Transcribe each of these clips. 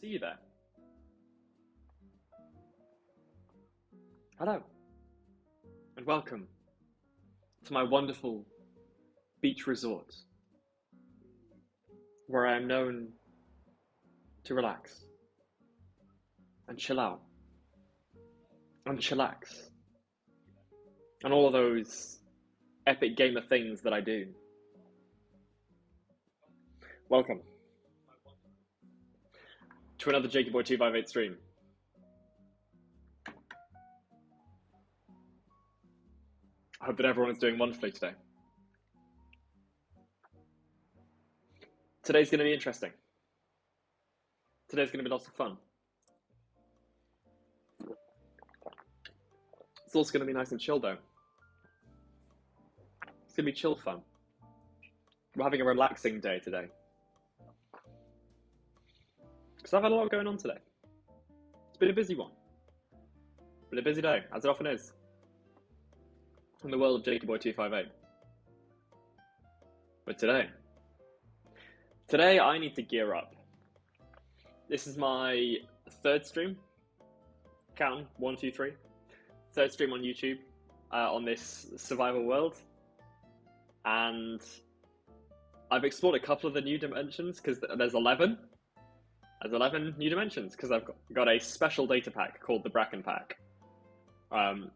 see you there. Hello, and welcome to my wonderful beach resort, where I am known to relax and chill out and chillax and all of those epic gamer things that I do. Welcome to another Jakeyboy 258 stream. I hope that everyone is doing wonderfully today. Today's going to be interesting. Today's going to be lots of fun. It's also going to be nice and chill though. It's going to be chill fun. We're having a relaxing day today. Because I've had a lot going on today. It's been a busy one. Been a busy day, as it often is. In the world of Jakeyboy 258. But today I need to gear up. This is my third stream. Count 1, 2, 3. Third stream on YouTube on this survival world. And I've explored a couple of the new dimensions because there's 11. There's 11 new dimensions because I've got a special data pack called the Bracken pack.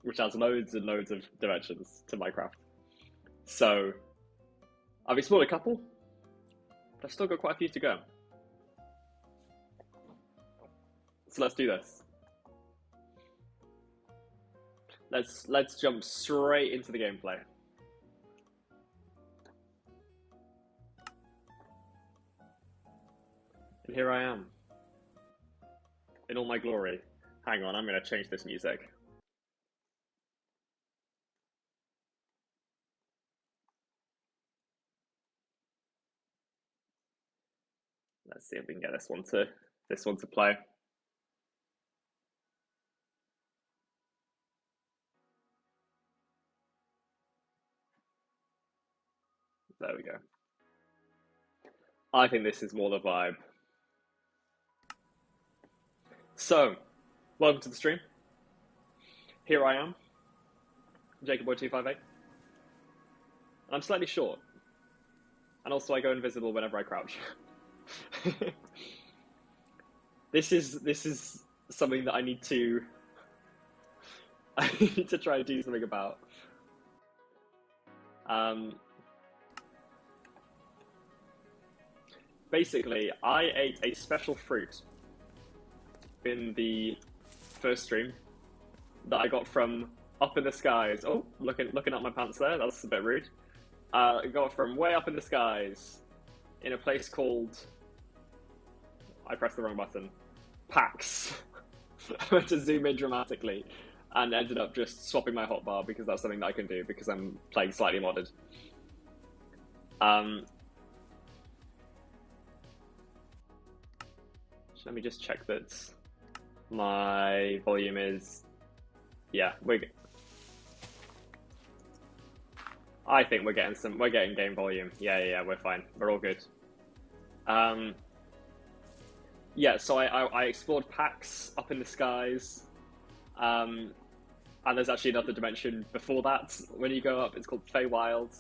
Which has loads and loads of dimensions to Minecraft. So, I've explored a couple, but I've still got quite a few to go. So let's do this. Let's jump straight into the gameplay. And here I am, in all my glory. Hang on, I'm going to change this music. Let's see if we can get this one to play. There we go. I think this is more the vibe. So, welcome to the stream. Here I am, Jakeyboy258. And I'm slightly short. And also I go invisible whenever I crouch. This is something that I need to try to do something about. Basically, I ate a special fruit in the first stream that I got from up in the skies. Oh, looking at my pants there. That's a bit rude. I got from way up in the skies in a place called, I pressed the wrong button, PAX. I went to zoom in dramatically and ended up just swapping my hotbar because that's something that I can do because I'm playing slightly modded. Let me just check that my volume is, yeah, I think we're getting game volume. Yeah, we're fine. We're all good. Yeah, so I explored PAX up in the skies. And there's actually another dimension before that. When you go up, it's called Feywild.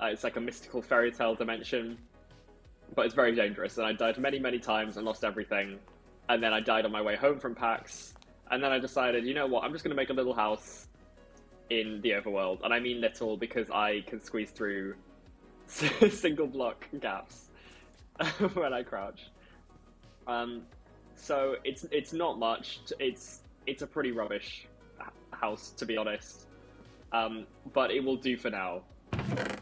It's like a mystical fairy tale dimension. But it's very dangerous, and I died many, many times and lost everything. And then I died on my way home from PAX. And then I decided, you know what, I'm just going to make a little house in the overworld. And I mean little because I can squeeze through single block gaps when I crouch. So it's not much. It's a pretty rubbish house, to be honest. But it will do for now.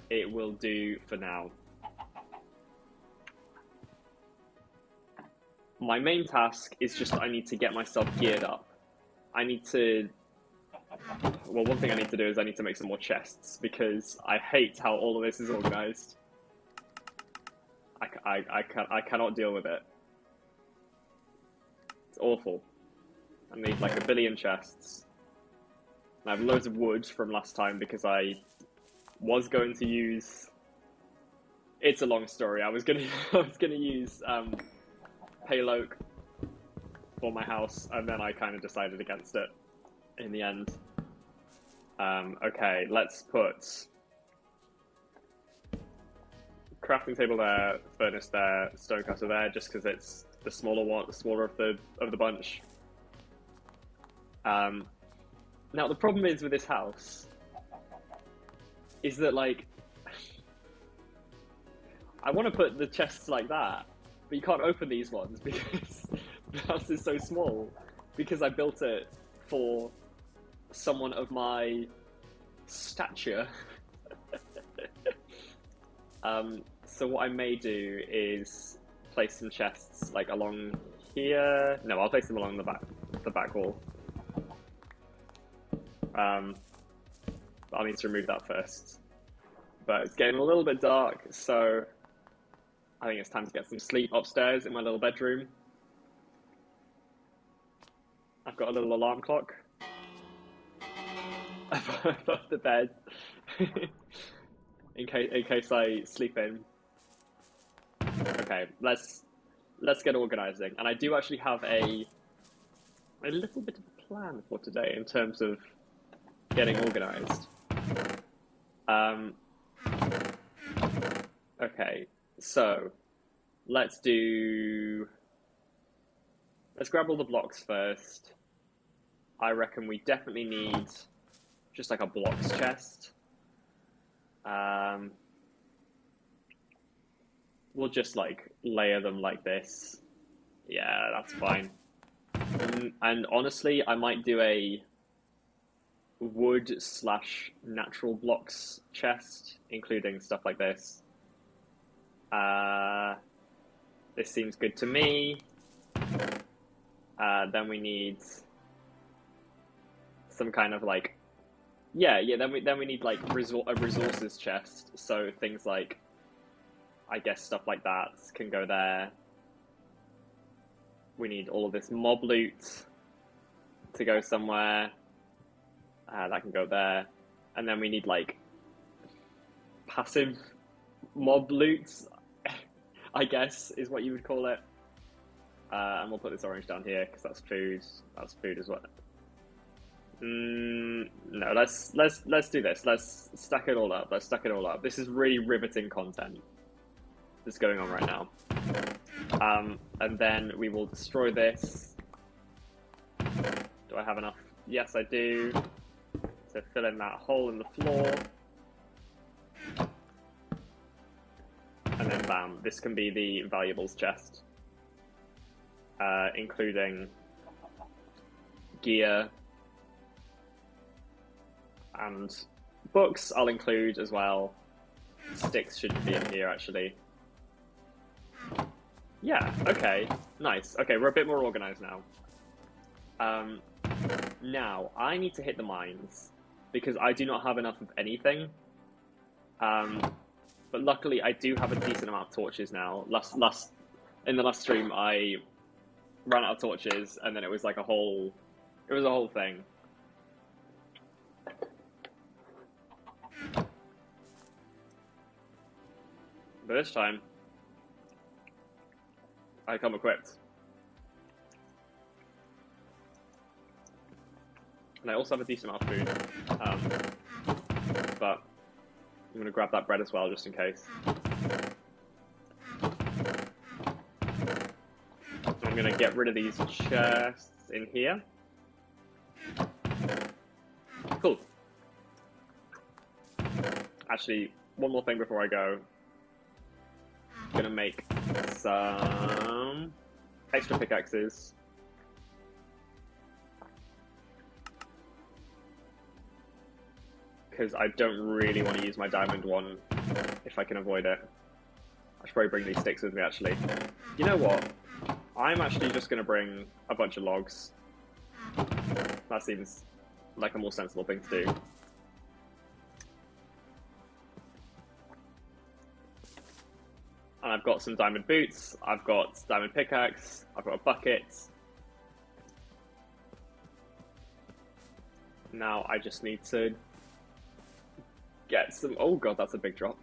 It will do for now. My main task is just I need to get myself geared up. I need to... Well, one thing I need to do is I need to make some more chests, because I hate how all of this is organised. I cannot deal with it. It's awful. I need like a billion chests. And I have loads of wood from last time because I was going to use... It's a long story. I was gonna use Pale Oak for my house, and then I kind of decided against it in the end. Okay, let's put crafting table there, furnace there, stonecutter there, just because it's the smaller one, the smaller of the bunch. Now the problem is with this house is that, like, I want to put the chests like that, but you can't open these ones because the house is so small, because I built it for someone of my stature. So what I may do is place some chests like along here. No, I'll place them along the back wall. I'll need to remove that first. But it's getting a little bit dark, so I think it's time to get some sleep upstairs in my little bedroom. I've got a little alarm clock above the bed in case I sleep in. Okay, let's get organising. And I do actually have a little bit of a plan for today in terms of getting organised. Okay, so let's grab all the blocks first. I reckon we definitely need just like a blocks chest. We'll just like layer them like this. Yeah, that's fine. And honestly, I might do a wood/natural blocks chest, including stuff like this. This seems good to me. Then we need some kind of like, yeah. Then we need like a resources chest. So things like, I guess stuff like that can go there. We need all of this mob loot to go somewhere. That can go there. And then we need like passive mob loot, I guess is what you would call it. And we'll put this orange down here because that's food. That's food as well. No, let's do this. Let's stack it all up. This is really riveting content that's going on right now. And then we will destroy this. Do I have enough? Yes, I do. To fill in that hole in the floor. And then bam, this can be the valuables chest. Including gear and books I'll include as well. Sticks should be in here actually. Yeah, okay, nice. Okay, we're a bit more organised now. Now, I need to hit the mines, because I do not have enough of anything. But luckily I do have a decent amount of torches now. In the last stream I ran out of torches, and then it was like a whole thing. But this time, I come equipped. And I also have a decent amount of food. But I'm going to grab that bread as well, just in case. I'm going to get rid of these chests in here. Cool. Actually, one more thing before I go. I'm going to make some extra pickaxes. Because I don't really want to use my diamond one if I can avoid it. I should probably bring these sticks with me, actually. You know what? I'm actually just going to bring a bunch of logs. That seems like a more sensible thing to do. And I've got some diamond boots, I've got diamond pickaxe, I've got a bucket. Now I just need to get some... Oh god, that's a big drop.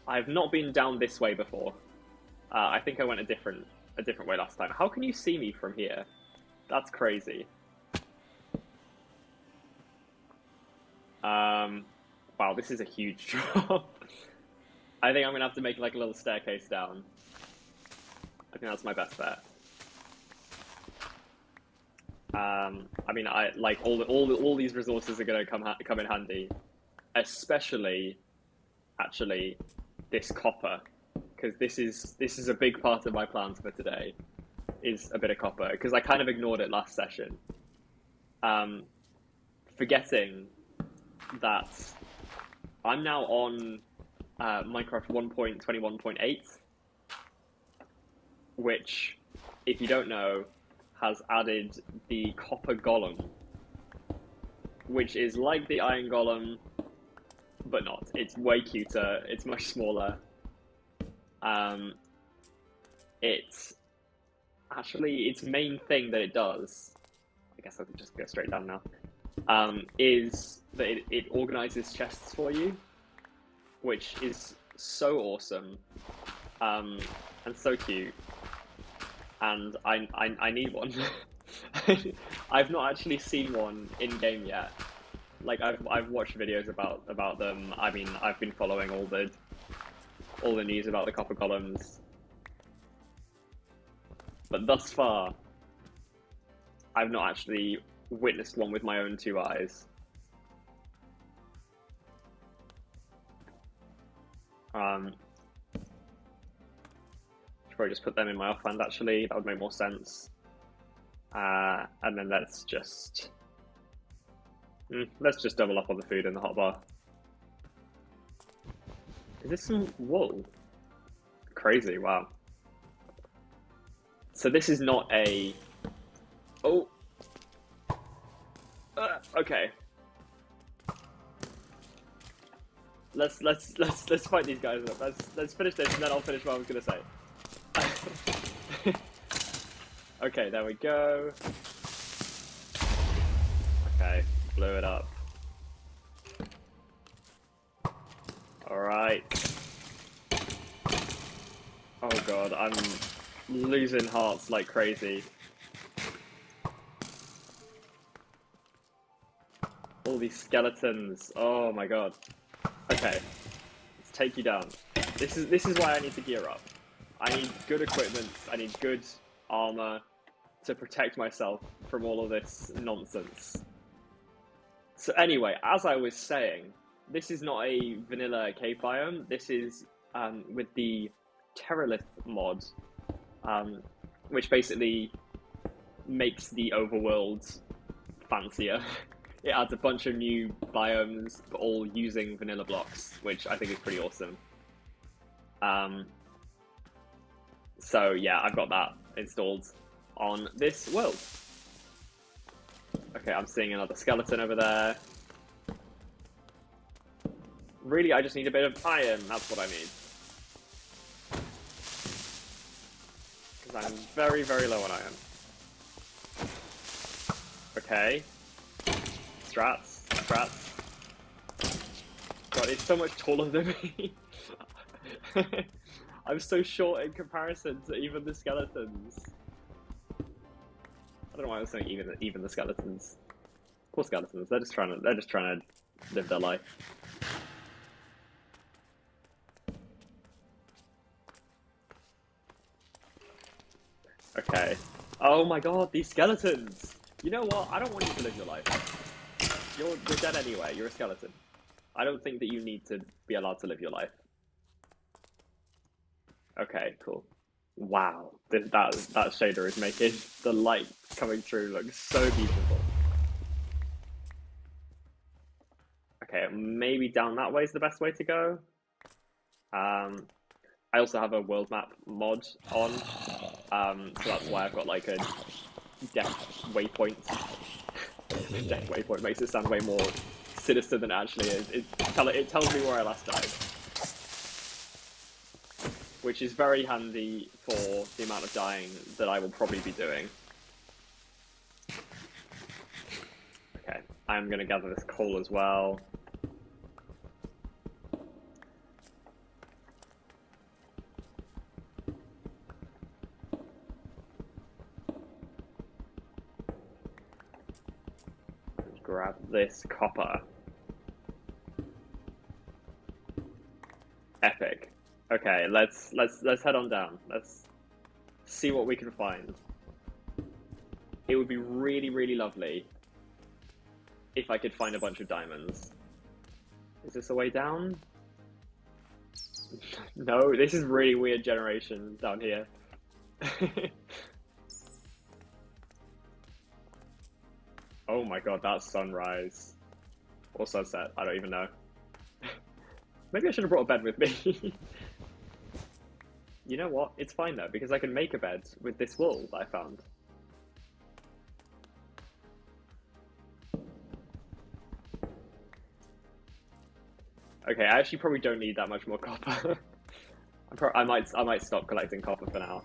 I've not been down this way before. I think I went a different a different way last time. How can you see me from here? That's crazy. Wow, this is a huge drop. I think I'm gonna have to make like a little staircase down. I think that's my best bet. I mean, I like all these resources are gonna come in handy, especially, actually, this copper, because this is a big part of my plans for today, is a bit of copper, because I kind of ignored it last session, forgetting that I'm now on Minecraft 1.21.8, which, if you don't know, has added the copper golem, which is like the iron golem, but not. It's way cuter, it's much smaller. It's actually, its main thing that it does, I guess I could just go straight down now, is that it organizes chests for you, which is so awesome, and so cute. And I need one. I've not actually seen one in game yet. Like I've watched videos about them. I mean, I've been following all the news about the copper golems, but thus far, I've not actually witnessed one with my own two eyes. Should probably just put them in my offhand. Actually, that would make more sense. And then let's just double up on the food in the hotbar. Is this some wool? Crazy! Wow. So this is not a. Oh. Okay. Let's fight these guys up. Let's finish this, and then I'll finish what I was gonna say. Okay, there we go. Okay, blew it up. Alright. Oh god, I'm losing hearts like crazy. All these skeletons. Oh my god. Okay, let's take you down. This is why I need to gear up. I need good equipment, I need good armor to protect myself from all of this nonsense. So anyway, as I was saying, this is not a vanilla cave biome, this is with the Terralith mod, which basically makes the overworld fancier. It adds a bunch of new biomes, but all using vanilla blocks, which I think is pretty awesome. So yeah, I've got that installed on this world. Okay, I'm seeing another skeleton over there. Really, I just need a bit of iron, that's what I need. Because I'm very, very low on iron. Okay. Strats. God, it's so much taller than me. I'm so short in comparison to even the skeletons. I don't know why I was saying even the skeletons. Poor skeletons. They're just trying to live their life. Okay. Oh my god, these skeletons! You know what? I don't want you to live your life. You're dead anyway. You're a skeleton. I don't think that you need to be allowed to live your life. Okay, cool. Wow, that shader is making the light coming through look so beautiful. Okay, maybe down that way is the best way to go. I also have a world map mod on, so that's why I've got like a death waypoint. Death waypoint makes it sound way more sinister than it actually is. It tells me where I last died, which is very handy for the amount of dying that I will probably be doing. Okay, I'm going to gather this coal as well. grab this copper. Epic. Okay, let's head on down. Let's see what we can find. It would be really, really lovely if I could find a bunch of diamonds. Is this a way down? No, this is really weird generation down here. Oh my god, that's sunrise. Or sunset, I don't even know. Maybe I should have brought a bed with me. You know what? It's fine though, because I can make a bed with this wool that I found. Okay, I actually probably don't need that much more copper. I might stop collecting copper for now.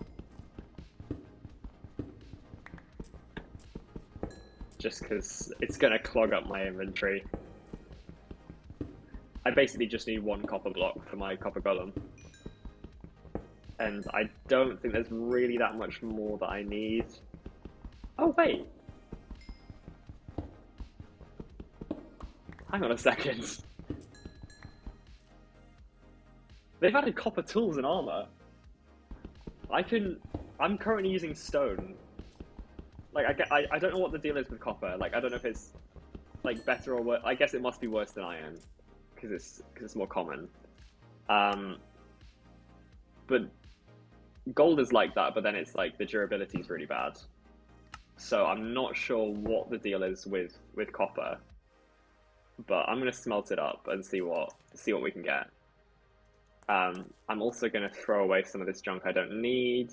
Just because it's gonna clog up my inventory. I basically just need one copper block for my copper golem. And I don't think there's really that much more that I need. Oh wait! Hang on a second. They've added copper tools and armor. I'm currently using stone. Like, I don't know what the deal is with copper. Like, I don't know if it's, like, better or worse. I guess it must be worse than iron. Because it's more common. But gold is like that, but then it's, like, the durability is really bad. So I'm not sure what the deal is with copper. But I'm going to smelt it up and see what we can get. I'm also going to throw away some of this junk I don't need.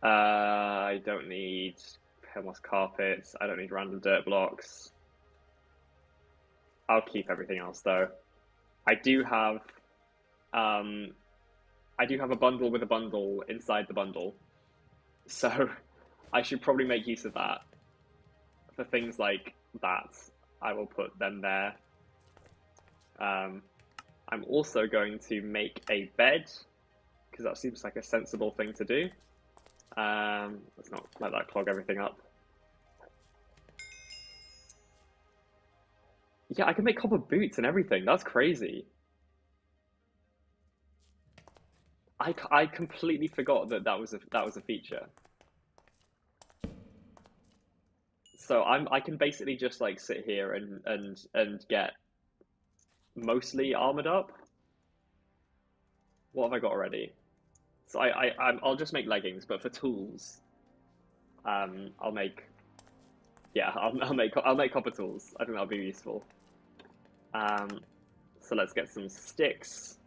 I don't need moss carpets. I don't need random dirt blocks. I'll keep everything else though. I do have a bundle with a bundle inside the bundle, so I should probably make use of that for things like that. I will put them there. I'm also going to make a bed because that seems like a sensible thing to do. Let's not let that clog everything up. Yeah, I can make copper boots and everything. That's crazy. I completely forgot that was a feature. So I can basically just like sit here and get mostly armored up. What have I got already? So I'll just make leggings, but for tools, I'll make copper tools. I think that'll be useful. So let's get some sticks.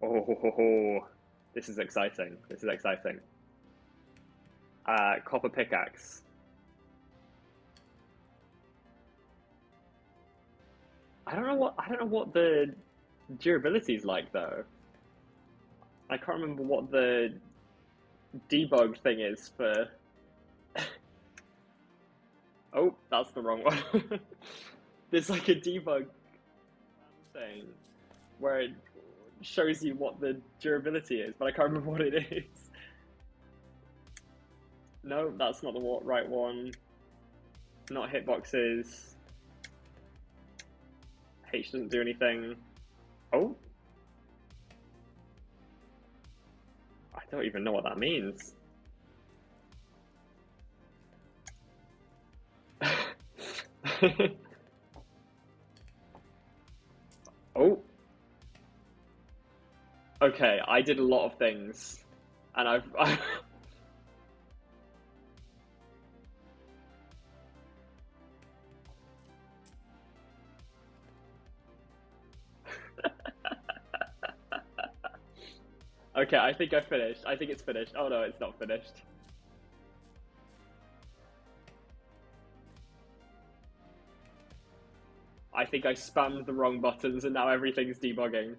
Oh, this is exciting. This is exciting. Copper pickaxe. I don't know what the durability is like though. I can't remember what the debug thing is for. Oh, that's the wrong one. There's like a debug thing where it shows you what the durability is, but I can't remember what it is. No, that's not the right one. Not hitboxes. H doesn't do anything. Oh. I don't even know what that means. Oh. Okay, I did a lot of things, and I've Okay, I think I finished. I think it's finished. Oh no, it's not finished. I think I spammed the wrong buttons and now everything's debugging.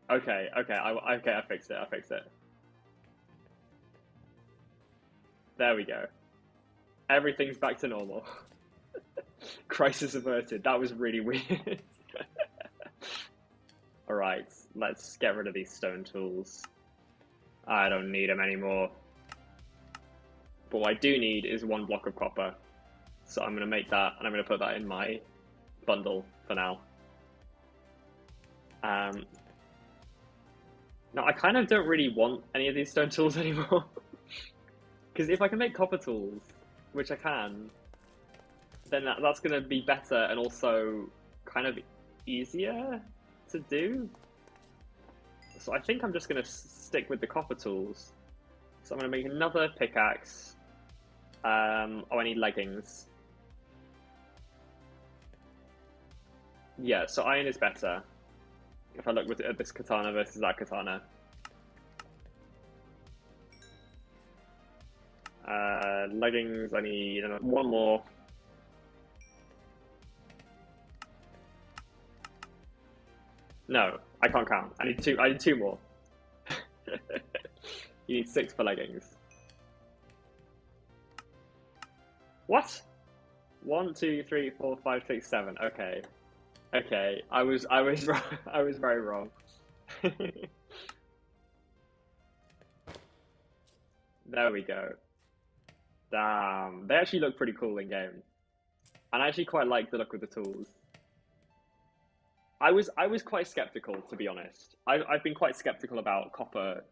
Okay, I fixed it. There we go. Everything's back to normal. Crisis averted. That was really weird. Alright, let's get rid of these stone tools. I don't need them anymore. But what I do need is 1 block of copper. So I'm going to make that, and I'm going to put that in my bundle for now. Now, I kind of don't really want any of these stone tools anymore. Because if I can make copper tools, which I can, then that's going to be better and also kind of easier to do. So I think I'm just going to stick with the copper tools. So I'm going to make another pickaxe. Oh, I need leggings. Yeah, so iron is better. If I look at this katana versus that katana. Leggings, I need 1 more. No, I can't count. I need 2 more. You need 6 for leggings. What? 1, 2, 3, 4, 5, 6, 7. Okay. Okay. I was wrong. I was very wrong. There we go. Damn. They actually look pretty cool in game. And I actually quite like the look of the tools. I was quite skeptical, to be honest. I've been quite skeptical about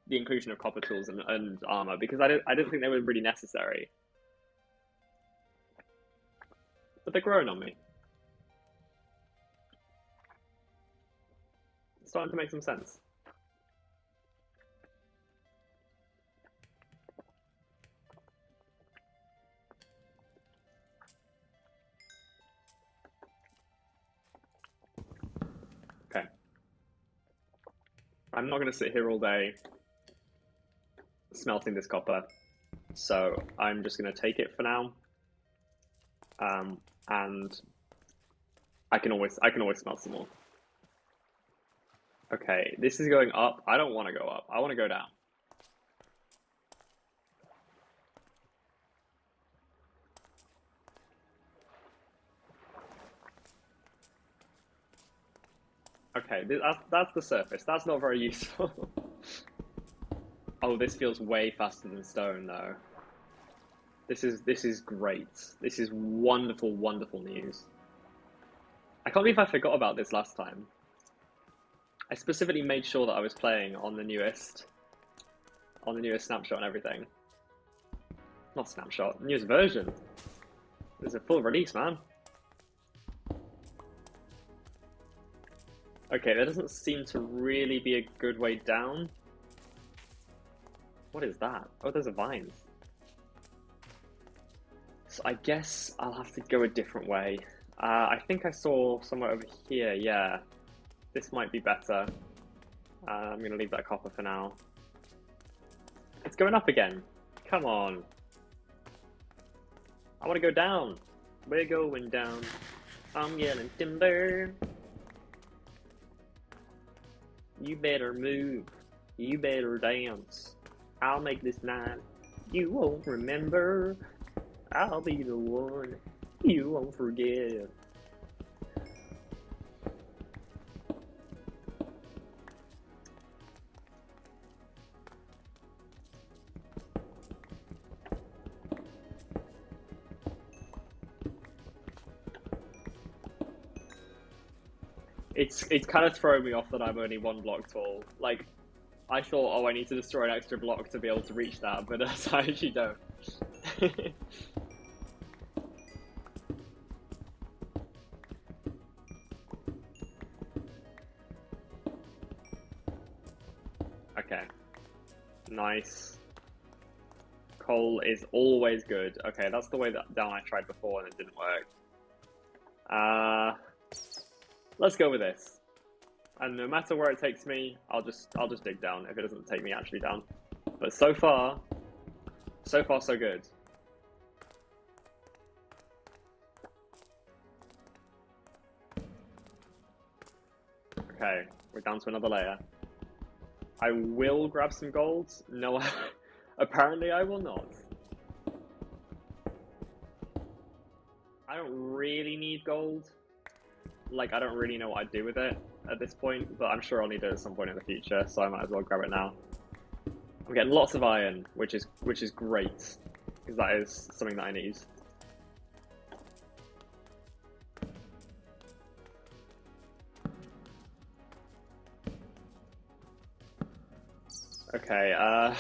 the inclusion of copper tools and armor, because I didn't think they were really necessary. But they're growing on me. It's starting to make some sense. Okay. I'm not going to sit here all day smelting this copper, so I'm just going to take it for now. And I can always smelt some more. Okay, this is going up. I don't want to go up. I want to go down. Okay, that's the surface. That's not very useful. Oh, this feels way faster than stone, though. This is great. This is wonderful, wonderful news. I can't believe I forgot about this last time. I specifically made sure that I was playing on the newest snapshot and everything. Not snapshot, newest version. There's a full release, man. Okay, there doesn't seem to really be a good way down. What is that? Oh, there's a vines. So I guess I'll have to go a different way. I think I saw somewhere over here, yeah. This might be better. I'm going to leave that copper for now. It's going up again. Come on. I want to go down. We're going down. I'm yelling timber. You better move. You better dance. I'll make this night. You won't remember. I'll be the one you won't forget. It's kind of throwing me off that I'm only 1 block tall. Like, I thought, oh, I need to destroy an extra block to be able to reach that, but I actually don't. Okay. Nice. Coal is always good. Okay, that's the way down I tried before and it didn't work. Let's go with this. And no matter where it takes me, I'll just dig down if it doesn't take me actually down. But so far so good. Okay, we're down to another layer. I will grab some gold. No, apparently I will not. I don't really need gold. Like, I don't really know what I'd do with it at this point, but I'm sure I'll need it at some point in the future, so I might as well grab it now. I'm getting lots of iron, which is great, because that is something that I need. Okay,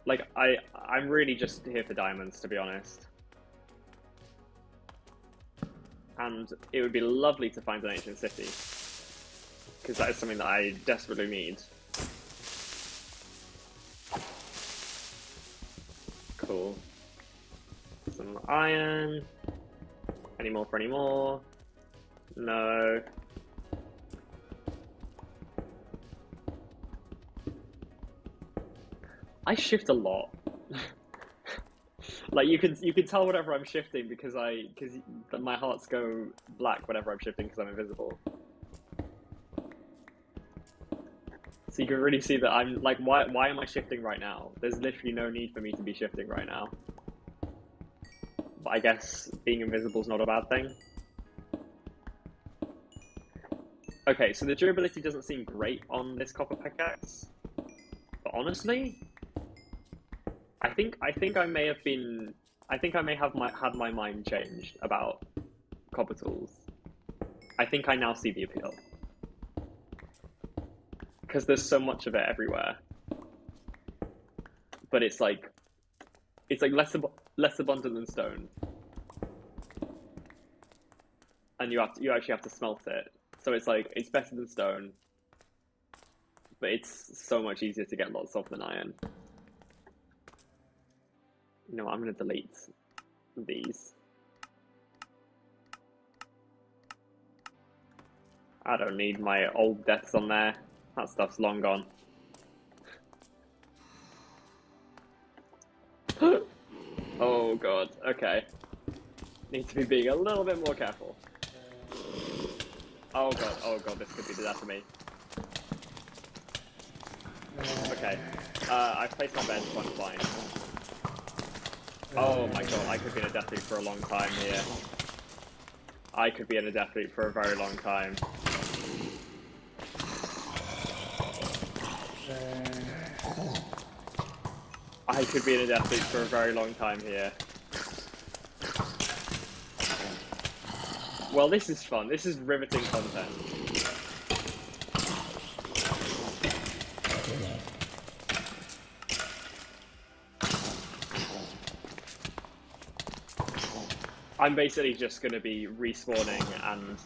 like, I'm really just here for diamonds, to be honest. And it would be lovely to find an ancient city, because that is something that I desperately need. Cool. Some iron. Any more for any more? No. I shift a lot. Like you can tell whenever I'm shifting because my hearts go black whenever I'm shifting because I'm invisible. So you can really see that I'm like, why am I shifting right now? There's literally no need for me to be shifting right now. But I guess being invisible is not a bad thing. Okay, so the durability doesn't seem great on this copper pickaxe. But honestly, I think I may have had my mind changed about copper tools. I think I now see the appeal. Because there's so much of it everywhere. But it's like less abundant than stone. And you actually have to smelt it. So it's like, it's better than stone. But it's so much easier to get lots of than iron. You know what, I'm going to delete these. I don't need my old deaths on there. That stuff's long gone. Oh god, okay. Need to be being a little bit more careful. Oh god, this could be the death of me. Okay, I've placed my bed, so I'm fine. Oh my god, I could be in a death loop for a long time here. I could be in a death loop for a very long time. I could be in a death loop for a very long time here. Well, this is fun. This is riveting content. I'm basically just going to be respawning and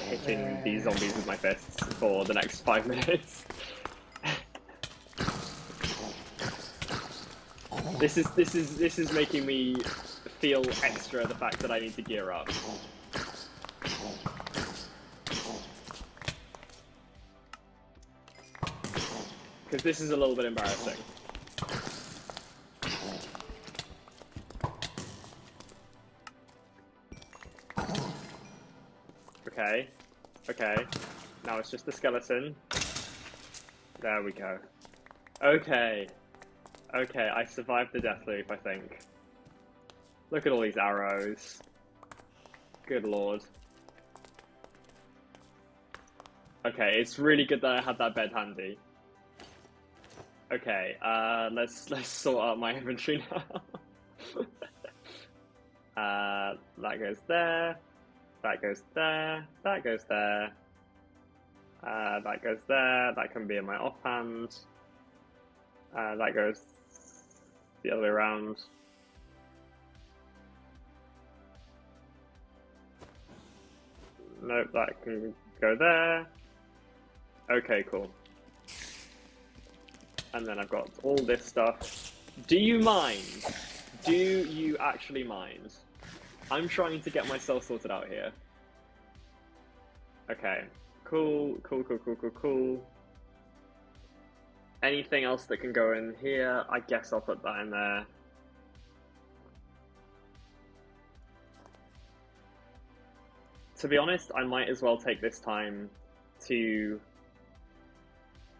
hitting these zombies with my fists for the next 5 minutes. This is making me feel extra the fact that I need to gear up. Because this is a little bit embarrassing. Okay, okay. Now it's just the skeleton. There we go. Okay. Okay, I survived the death loop, I think. Look at all these arrows. Good lord. Okay, it's really good that I had that bed handy. Okay, let's sort out my inventory now. That goes there. That goes there. That goes there. That goes there. That can be in my offhand. That goes the other way around. Nope, that can go there. Okay, cool. And then I've got all this stuff. Do you mind? Do you actually mind? I'm trying to get myself sorted out here. Okay, cool. Anything else that can go in here? I guess I'll put that in there. To be honest, I might as well take this time to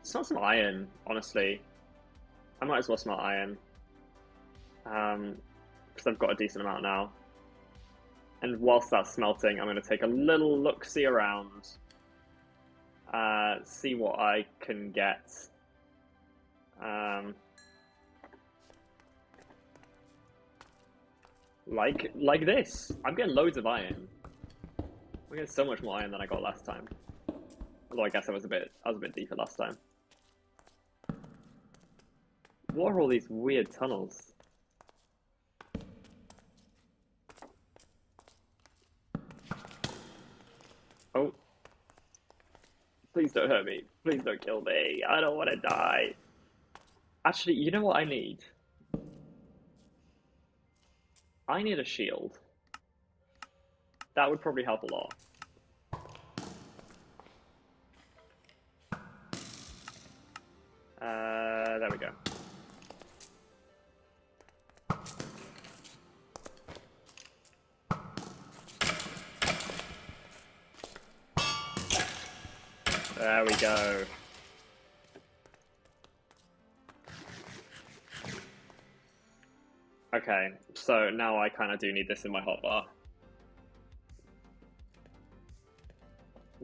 smelt some iron, honestly. I might as well smelt iron. Because I've got a decent amount now. And whilst that's smelting, I'm going to take a little look-see around. See what I can get. Like this. I'm getting loads of iron. I'm getting so much more iron than I got last time. Although I guess I was a bit deeper last time. What are all these weird tunnels? Oh. Please don't hurt me. Please don't kill me. I don't want to die. Actually, you know what I need? I need a shield. That would probably help a lot. There we go. There we go. Okay, so now I kind of do need this in my hotbar.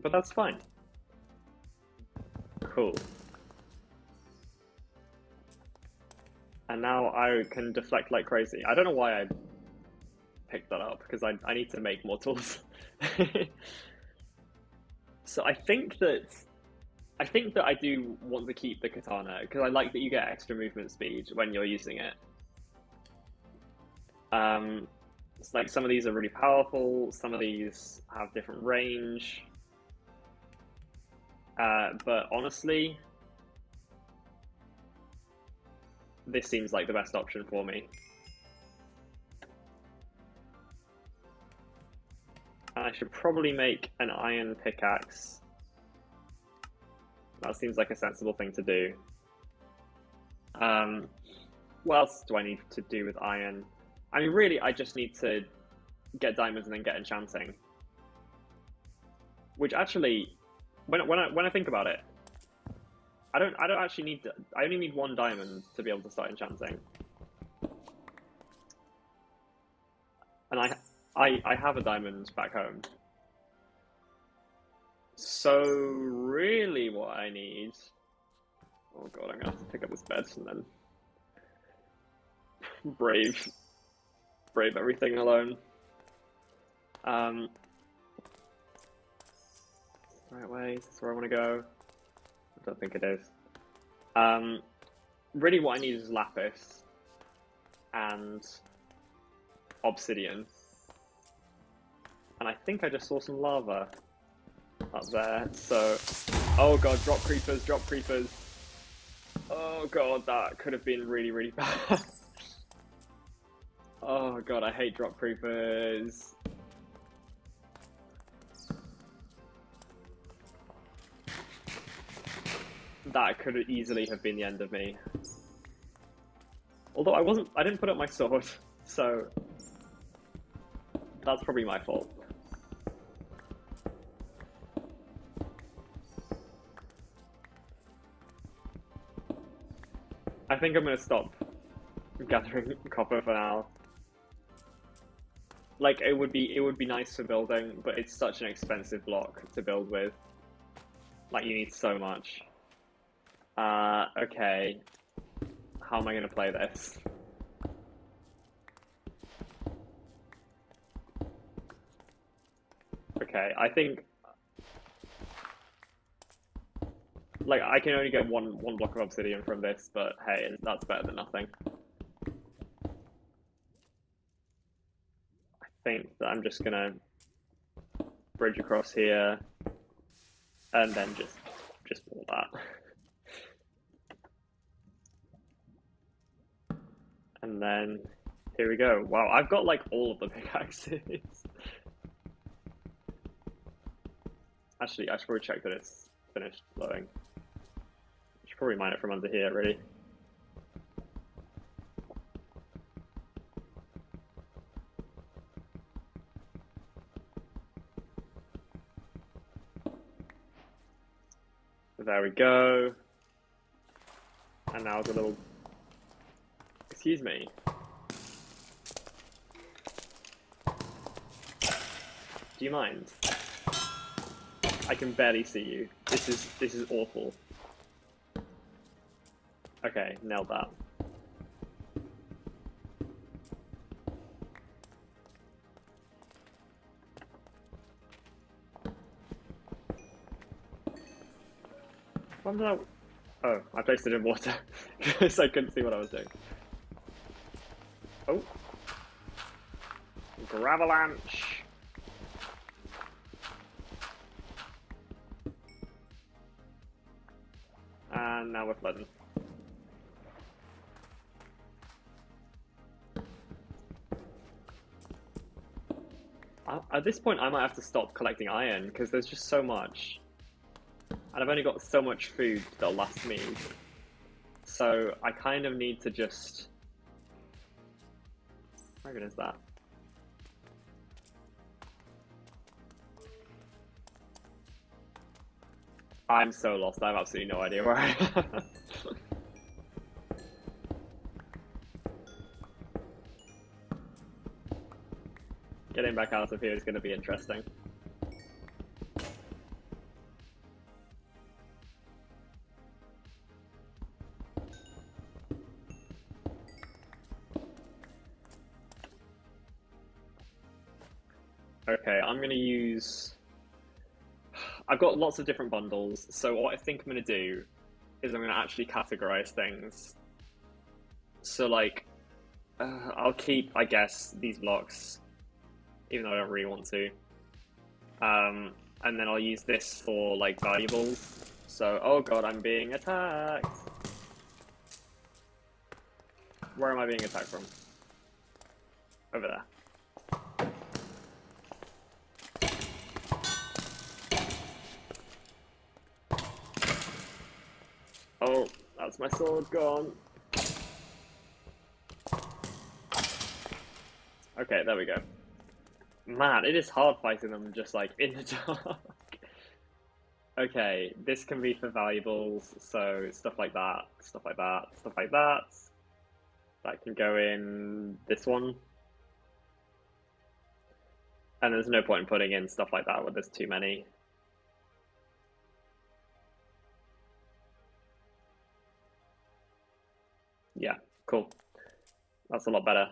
But that's fine. Cool. And now I can deflect like crazy. I don't know why I picked that up, because I need to make more tools. So I think that I do want to keep the katana, because I like that you get extra movement speed when you're using it. It's like some of these are really powerful, some of these have different range. But honestly, this seems like the best option for me. And I should probably make an iron pickaxe. That seems like a sensible thing to do. What else do I need to do with iron? I mean, really, I just need to get diamonds and then get enchanting. Which actually, when I think about it, I don't actually need. I only need 1 diamond to be able to start enchanting. And I have a diamond back home. So really what I need... Oh god, I'm gonna have to pick up this bed and then brave everything alone. Right way, is this where I want to go? I don't think it is. Really what I need is lapis and obsidian. And I think I just saw some lava up there, so... Oh god, drop creepers, drop creepers. Oh god, that could have been really, really bad. Oh god, I hate drop creepers. That could easily have been the end of me. Although I didn't put up my sword, so that's probably my fault. I think I'm gonna stop gathering copper for now. Like, it would be nice for building, but it's such an expensive block to build with. Like, you need so much. Okay. How am I gonna play this? Okay, I think... Like, I can only get one block of obsidian from this, but hey, that's better than nothing. I think that I'm just gonna bridge across here, and then just pull that. And then, here we go. Wow, I've got like all of the pickaxes. Actually, I should probably check that it's finished blowing. I should probably mine it from under here, really. There we go. And now the little... Excuse me. Do you mind? I can barely see you. This is awful. Okay, nailed that. What did I... Oh, I placed it in water because I couldn't see what I was doing. Oh. Gravalanche. And now we're flooding. At this point, I might have to stop collecting iron because there's just so much. And I've only got so much food that'll last me. So I kind of need to just... Where is that? I'm so lost, I have absolutely no idea where I am. Getting back out of here is going to be interesting. Okay, I'm going to use... I've got lots of different bundles, so what I think I'm going to do is I'm going to actually categorize things. So, like, I'll keep, I guess, these blocks, even though I don't really want to. And then I'll use this for, like, valuables. So, oh god, I'm being attacked! Where am I being attacked from? Over there. Oh, that's my sword gone. Okay, there we go. Man, it is hard fighting them just like in the dark. Okay, this can be for valuables, so stuff like that, stuff like that, stuff like that. That can go in this one. And there's no point in putting in stuff like that when there's too many. Yeah, cool. That's a lot better.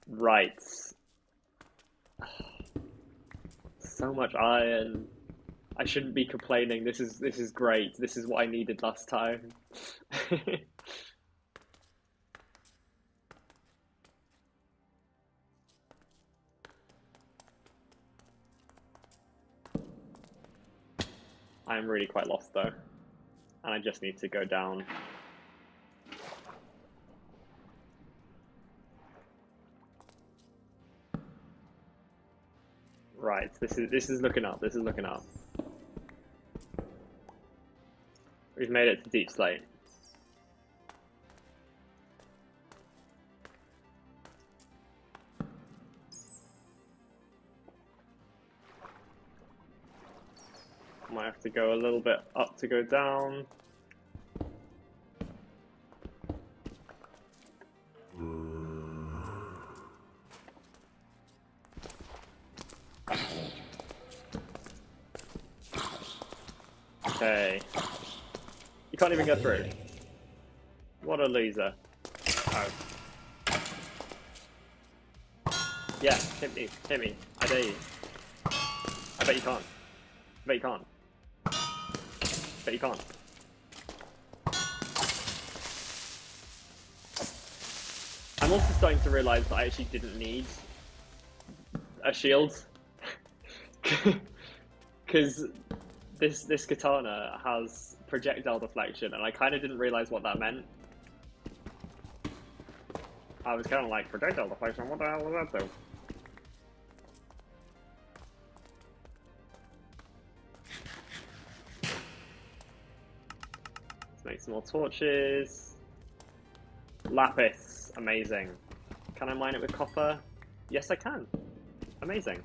Right. So much iron. I shouldn't be complaining. This is great. This is what I needed last time. I'm really quite lost though. And I just need to go down. Right, this is looking up, this is looking up. We've made it to Deep Slate. Might have to go a little bit up to go down. Okay. You can't even get through. What a loser. Oh. Yeah, hit me, I dare you. I bet you can't. I bet you can't. Bet you can't. I'm also starting to realise that I actually didn't need a shield. Because this katana has projectile deflection, and I kind of didn't realise what that meant. I was kind of like, projectile deflection, what the hell was that though? Let's make some more torches. Lapis, amazing. Can I mine it with copper? Yes, I can. Amazing.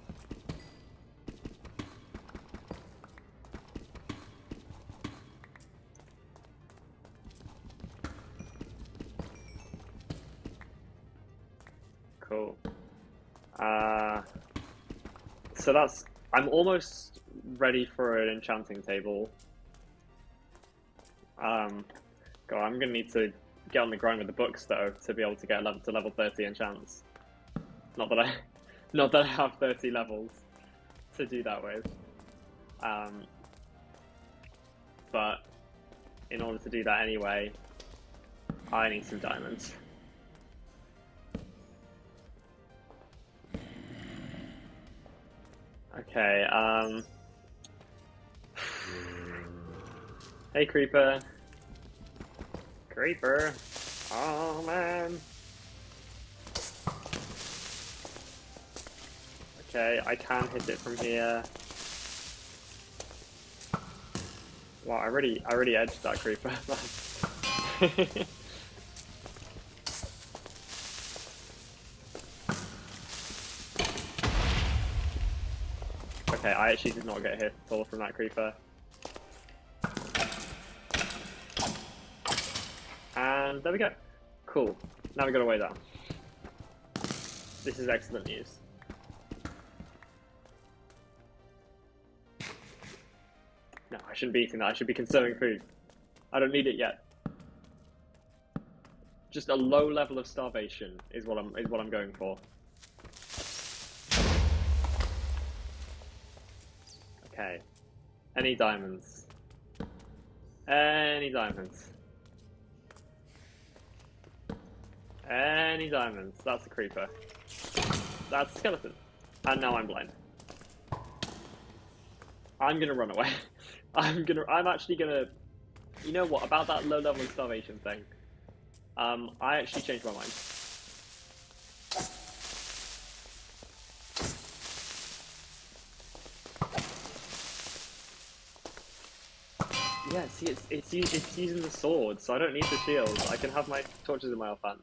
Cool. So I'm almost ready for an enchanting table. God, I'm gonna need to get on the grind with the books though to be able to get to level 30 enchants. Not that I have 30 levels to do that with. But in order to do that anyway, I need some diamonds. Okay, hey Creeper. Creeper. Oh man. Okay, I can hit it from here. Wow, I already edged that creeper. Okay, I actually did not get hit at all from that creeper. And there we go. Cool. Now we got a way down. This is excellent news. No, I shouldn't be eating that. I should be conserving food. I don't need it yet. Just a low level of starvation is what I'm going for. Okay. Any diamonds? Any diamonds? Any diamonds? That's a creeper. That's a skeleton. And now I'm blind. I'm gonna run away. I'm actually gonna, you know what, about that low level of starvation thing, I actually changed my mind. Yeah, see, it's using the sword, so I don't need the shield. I can have my torches in my offhand.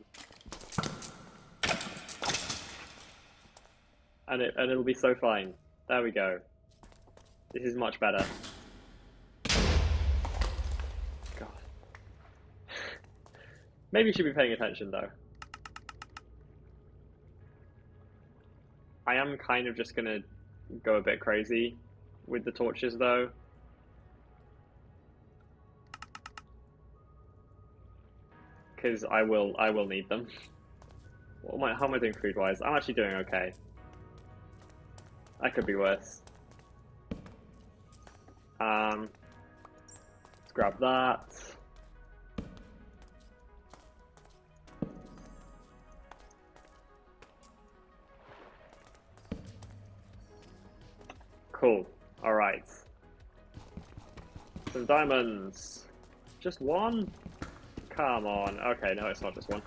And it'll be so fine. There we go. This is much better. God. Maybe you should be paying attention though. I am kind of just gonna go a bit crazy with the torches though. Because I will need them. How am I doing food wise? I'm actually doing okay. That could be worse. Let's grab that. Cool. Alright. Some diamonds. Just one? Come on. Okay, no, it's not just one.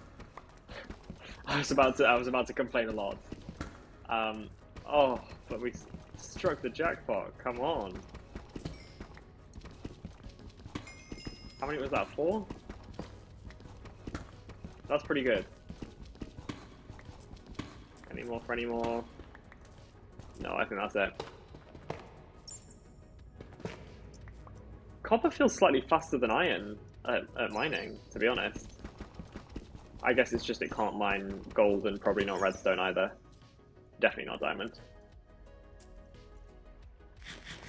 I was about to complain a lot. Oh, but we struck the jackpot. Come on. How many was that? 4? That's pretty good. Any more for any more? No, I think that's it. Copper feels slightly faster than iron at mining, to be honest. I guess it's just it can't mine gold and probably not redstone either. Definitely not diamond.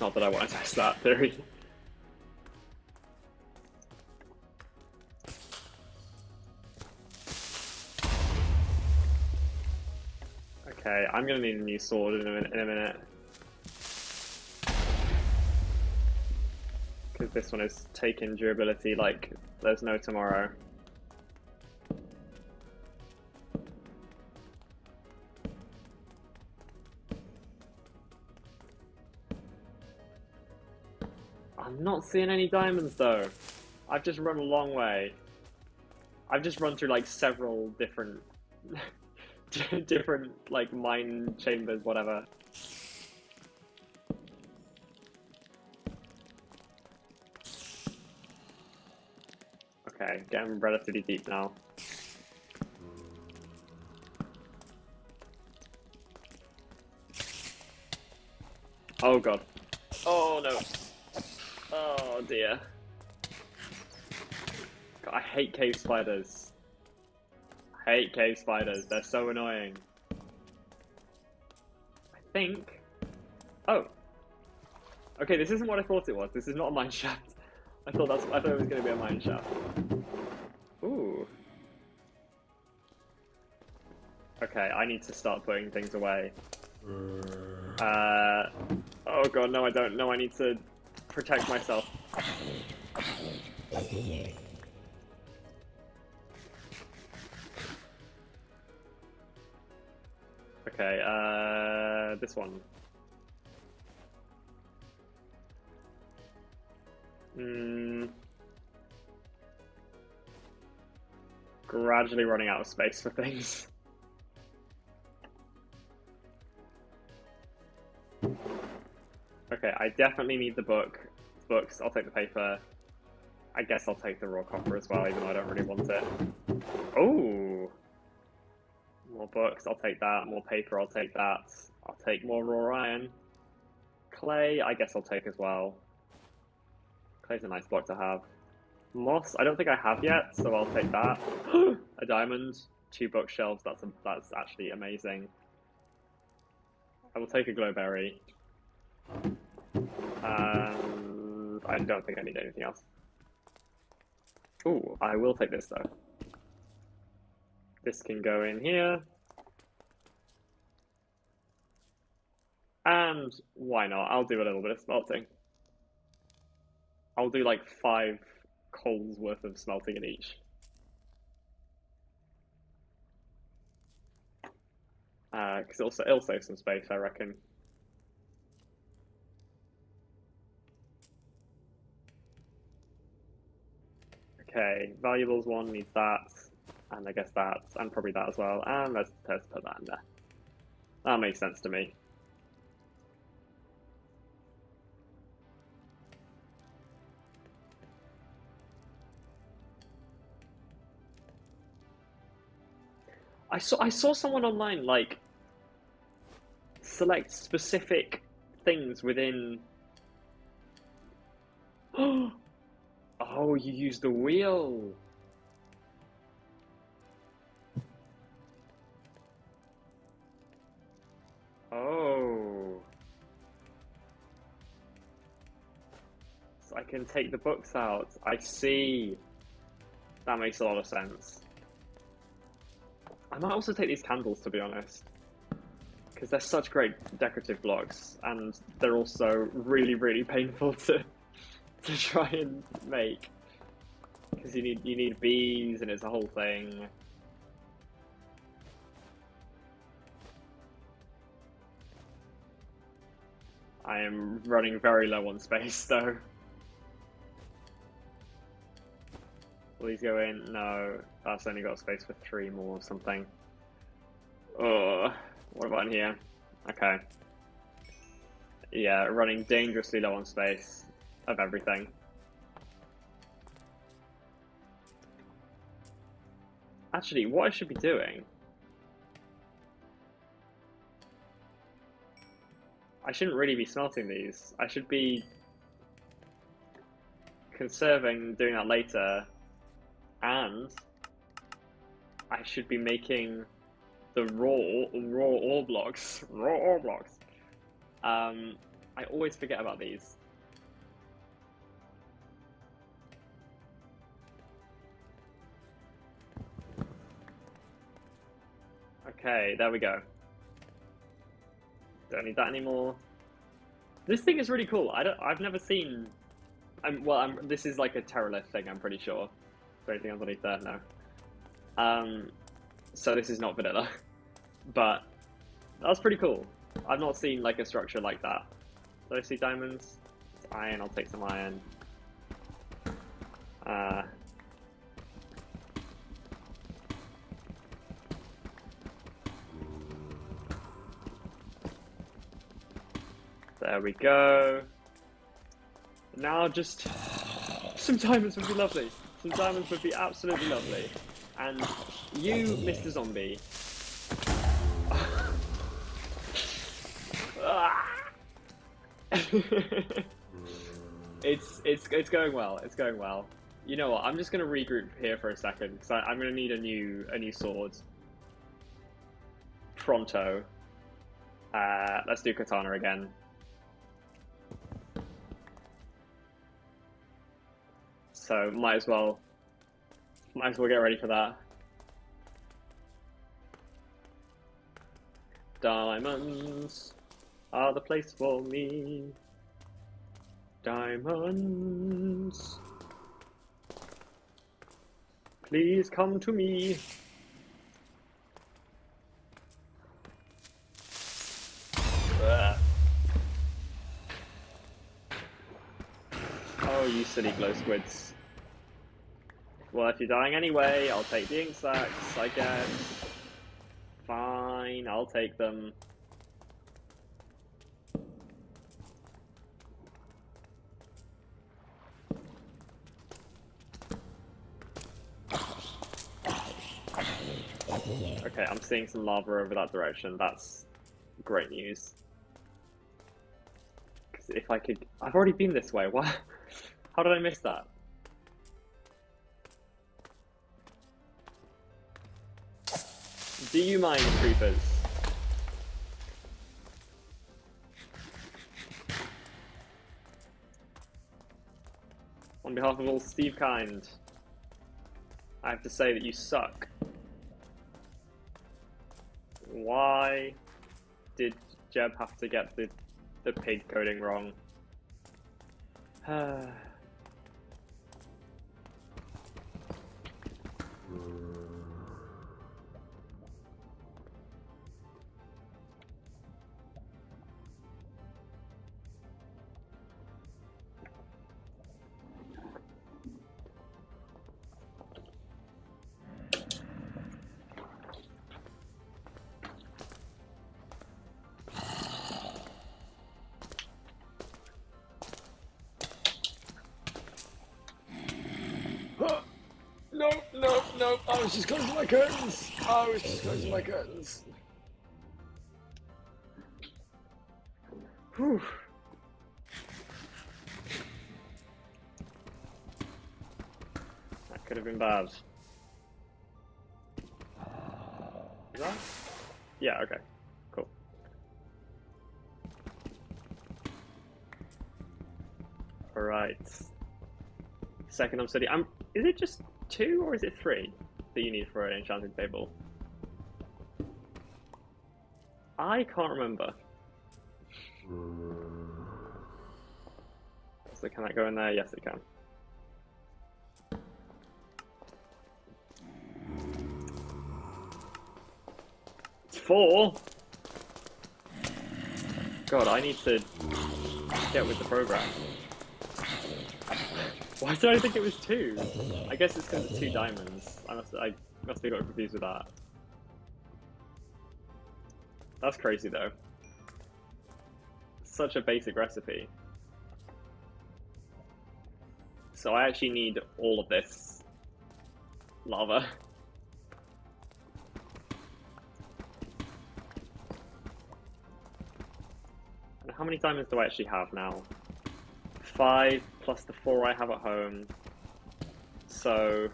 Not that I want to test that theory. Okay, I'm gonna need a new sword in a minute. Because this one is taking durability like there's no tomorrow. I'm not seeing any diamonds though. I've just run a long way. I've just run through like several different different like mine chambers, whatever. Okay, getting relatively deep now. Oh god. Oh no. Oh dear. God, I hate cave spiders. I hate cave spiders, they're so annoying. I think... Oh. Okay, this isn't what I thought it was. This is not a mine shaft. I thought it was going to be a mine shaft. Ooh. Okay, I need to start putting things away. Oh god, no I don't. No, I need to protect myself. Okay, this one. Gradually running out of space for things. Okay, I definitely need the books. I'll take the paper. I guess I'll take the raw copper as well, even though I don't really want it. Oh! More books, I'll take that. More paper, I'll take that. I'll take more raw iron. Clay, I guess I'll take as well. Clay's a nice block to have. Moss, I don't think I have yet, so I'll take that. A diamond, 2 bookshelves, that's actually amazing. I will take a glowberry. I don't think I need anything else. Ooh, I will take this though. This can go in here. And why not? I'll do a little bit of smelting. I'll do like 5 coals worth of smelting in each. Because it'll save some space, I reckon. Okay, valuables one needs that, and I guess that, and probably that as well. And let's put that in there. That makes sense to me. I saw someone online like select specific things within. Oh, you use the wheel. Oh. So I can take the books out. I see. That makes a lot of sense. I might also take these candles, to be honest. Because they're such great decorative blocks, and they're also really, really painful to try and make. Because you need bees, and it's a whole thing. I am running very low on space, though. Will these go in? No, that's only got space for 3 more or something. Oh, what about in here? Okay. Yeah, running dangerously low on space of everything. Actually, what I should be doing... I shouldn't really be smelting these. I should be conserving, doing that later, and I should be making the raw ore blocks. Raw ore blocks. I always forget about these. Okay, there we go. Don't need that anymore. This thing is really cool. I've never seen. This is like a Terralith thing. I'm pretty sure. Is there anything underneath there? No. So this is not vanilla, but that's pretty cool. I've not seen like a structure like that. Do I see diamonds? It's iron. I'll take some iron. There we go. Now just some diamonds would be lovely. Some diamonds would be absolutely lovely. And you, Mr. Zombie. It's going well. It's going well. You know what? I'm just gonna regroup here for a second because I'm gonna need a new sword. Pronto. Let's do katana again. So might as well get ready for that. Diamonds are the place for me. Diamonds, please come to me. Oh, you silly glow squids. Well, if you're dying anyway, I'll take the ink sacs, I guess. Fine, I'll take them. Okay, I'm seeing some lava over that direction. That's great news. Because if I could... I've already been this way. What? How did I miss that? Do you mind, creepers? On behalf of all Steve Kind, I have to say that you suck. Why did Jeb have to get the pig coding wrong? No, I was just closing my curtains. Whew. That could have been bad. Is that? Yeah, okay. Cool. Alright. Second obsidian. Is it just 2 or is it 3 that you need for an enchanting table? I can't remember. So can that go in there? Yes, it can. It's 4? God, I need to get with the program. Why did I think it was 2? I guess it's because it's 2 diamonds. I must have got confused with that. That's crazy though. Such a basic recipe. So I actually need all of this lava. And how many diamonds do I actually have now? 5 plus the 4 I have at home. So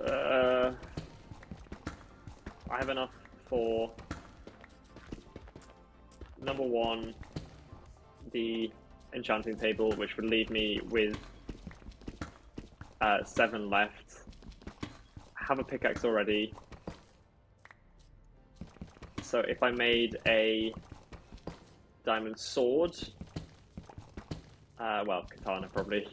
I have enough for number 1, the enchanting table, which would leave me with 7 left. I have a pickaxe already. So if I made a diamond sword, well, katana probably.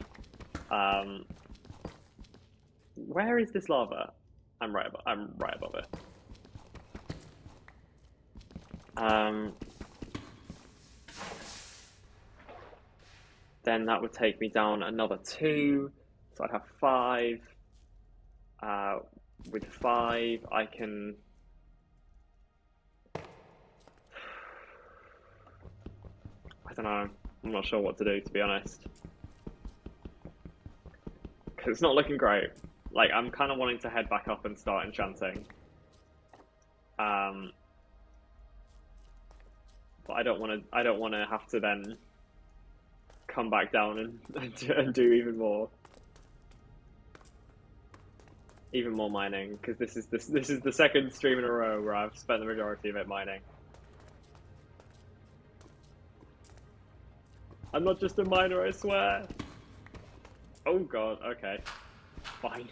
Where is this lava? I'm right above it. Then that would take me down another 2, so I'd have 5. With 5, I can... I don't know. I'm not sure what to do, to be honest. Because it's not looking great. Like, I'm kind of wanting to head back up and start enchanting. But I don't want to have to then come back down and do even more mining, because this is the second stream in a row where I've spent the majority of it mining. I'm not just a miner, I swear. Oh god, okay. Fine.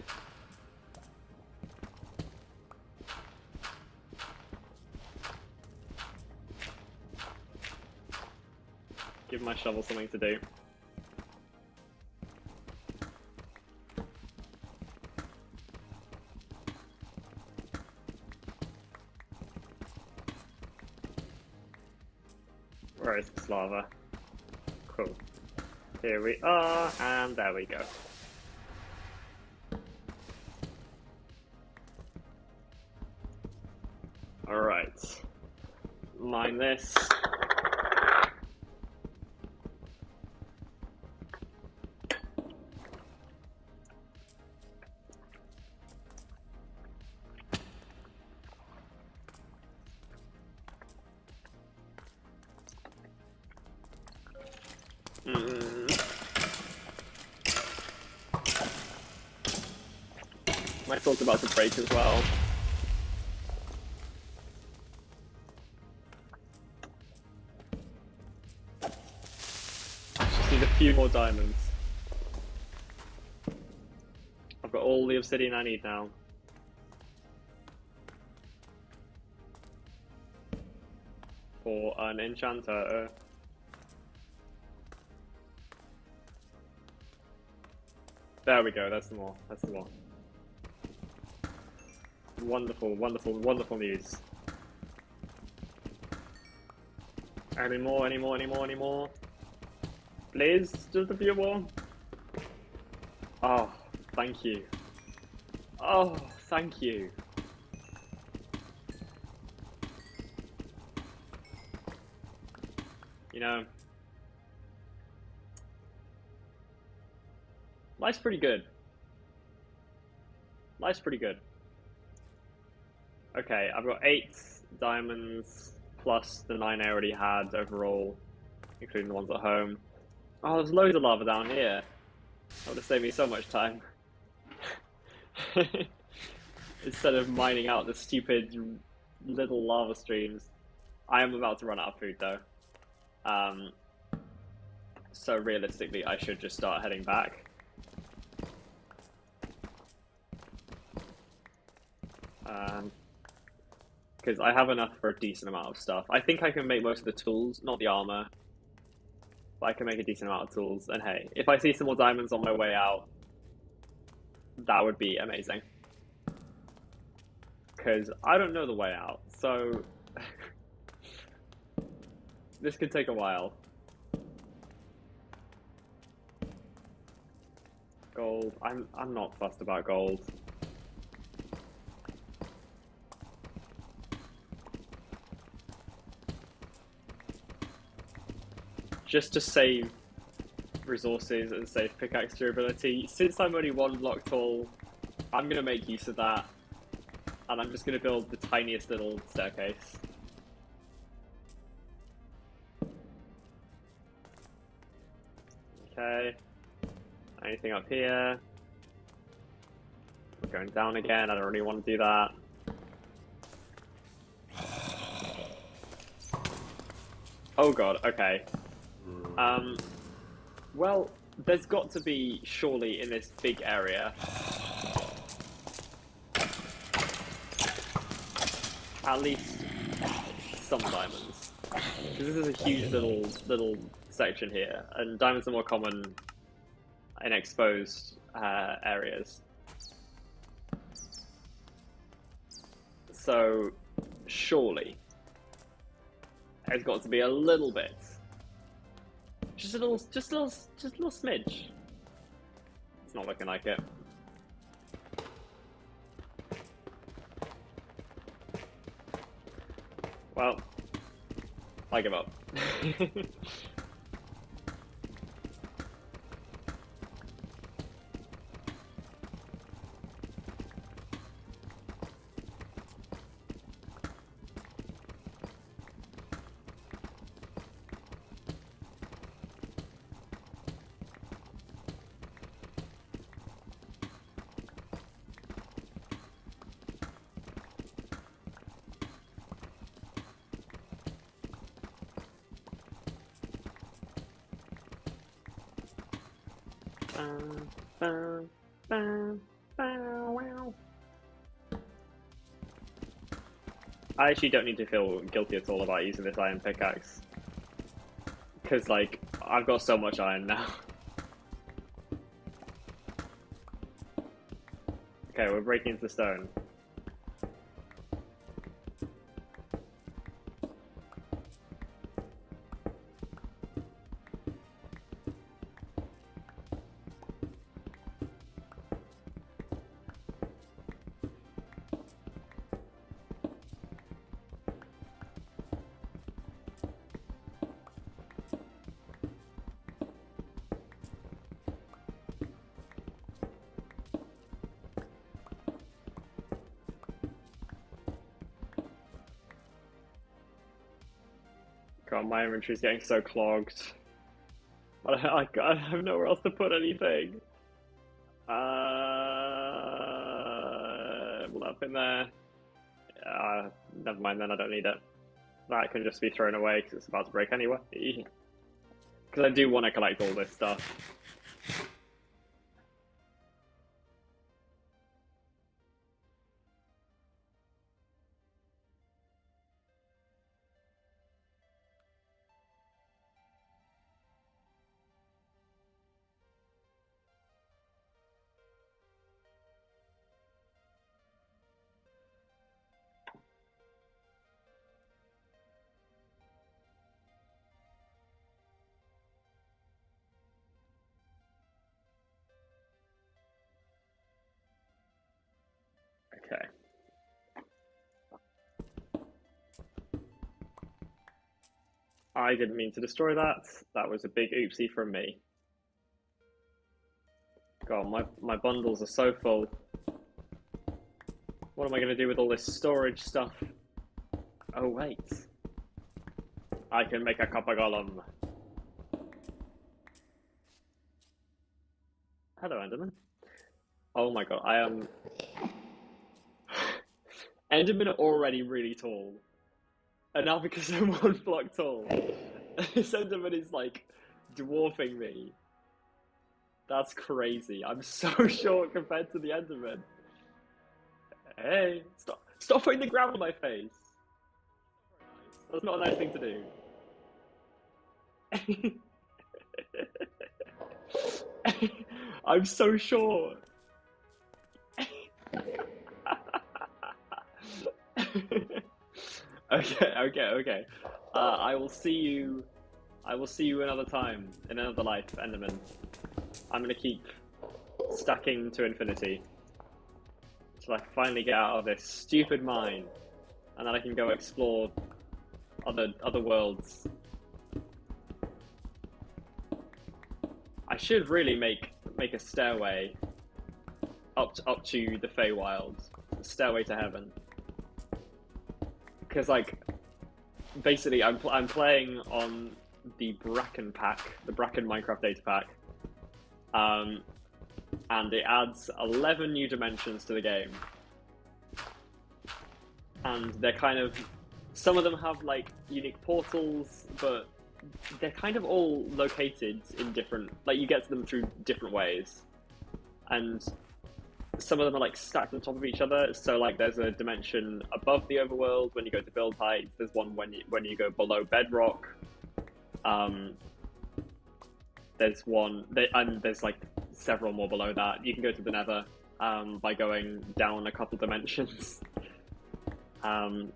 Give my shovel something to do. Where is this lava? Cool. Here we are, and there we go. Alright. Mine this. My thoughts about to break as well. Just need a few more diamonds. I've got all the obsidian I need now. For an enchanter. There we go, that's the more. That's the more. Wonderful, wonderful, wonderful news. Any more, any more, any more, any more? Please, just a few more. Oh, thank you. Oh, thank you. You know, life's pretty good. Life's pretty good. Okay, I've got 8 diamonds plus the 9 I already had overall, including the ones at home. Oh, there's loads of lava down here. That would have saved me so much time. Instead of mining out the stupid little lava streams. I am about to run out of food though. So realistically, I should just start heading back. Because I have enough for a decent amount of stuff. I think I can make most of the tools, not the armor. But I can make a decent amount of tools. And hey, if I see some more diamonds on my way out, that would be amazing. Because I don't know the way out, so this could take a while. Gold. I'm not fussed about gold. Just to save resources and save pickaxe durability. Since I'm only 1 block tall, I'm going to make use of that. And I'm just going to build the tiniest little staircase. Okay. Anything up here? We're going down again. I don't really want to do that. Oh god, okay. Well, there's got to be, surely, in this big area, at least some diamonds. Because this is a huge little section here, and diamonds are more common in exposed areas. So, surely, there's got to be a little bit. Just a little smidge. It's not looking like it. Well, I give up. I actually don't need to feel guilty at all about using this iron pickaxe. Because, like, I've got so much iron now. Okay, we're breaking into stone. God, my inventory's getting so clogged. I have nowhere else to put anything. Will that fit in there? Never mind then, I don't need it. That can just be thrown away because it's about to break anyway. Because I do want to collect all this stuff. Okay. I didn't mean to destroy that. That was a big oopsie from me. God, my bundles are so full. What am I going to do with all this storage stuff? Oh, wait. I can make a copper golem. Hello, Enderman. Oh my god, I am... Endermen are already really tall. And now because I'm 1 block tall, this Enderman is like dwarfing me. That's crazy. I'm so short compared to the Enderman. Hey, stop putting the ground on my face. That's not a nice thing to do. I'm so short. Okay. I will see you. I will see you another time in another life, Enderman. I'm gonna keep stacking to infinity until I finally get out of this stupid mine, and then I can go explore other worlds. I should really make a stairway up to the Feywild, a stairway to heaven. Because like, basically, I'm playing on the Bracken pack, the Bracken Minecraft data pack, and it adds 11 new dimensions to the game. And they're kind of, some of them have like unique portals, but they're kind of all located in different, like you get to them through different ways. And some of them are like stacked on top of each other. So like there's a dimension above the overworld when you go to build heights. There's one when you go below bedrock. There's one, and there's like several more below that. You can go to the Nether by going down a couple dimensions. And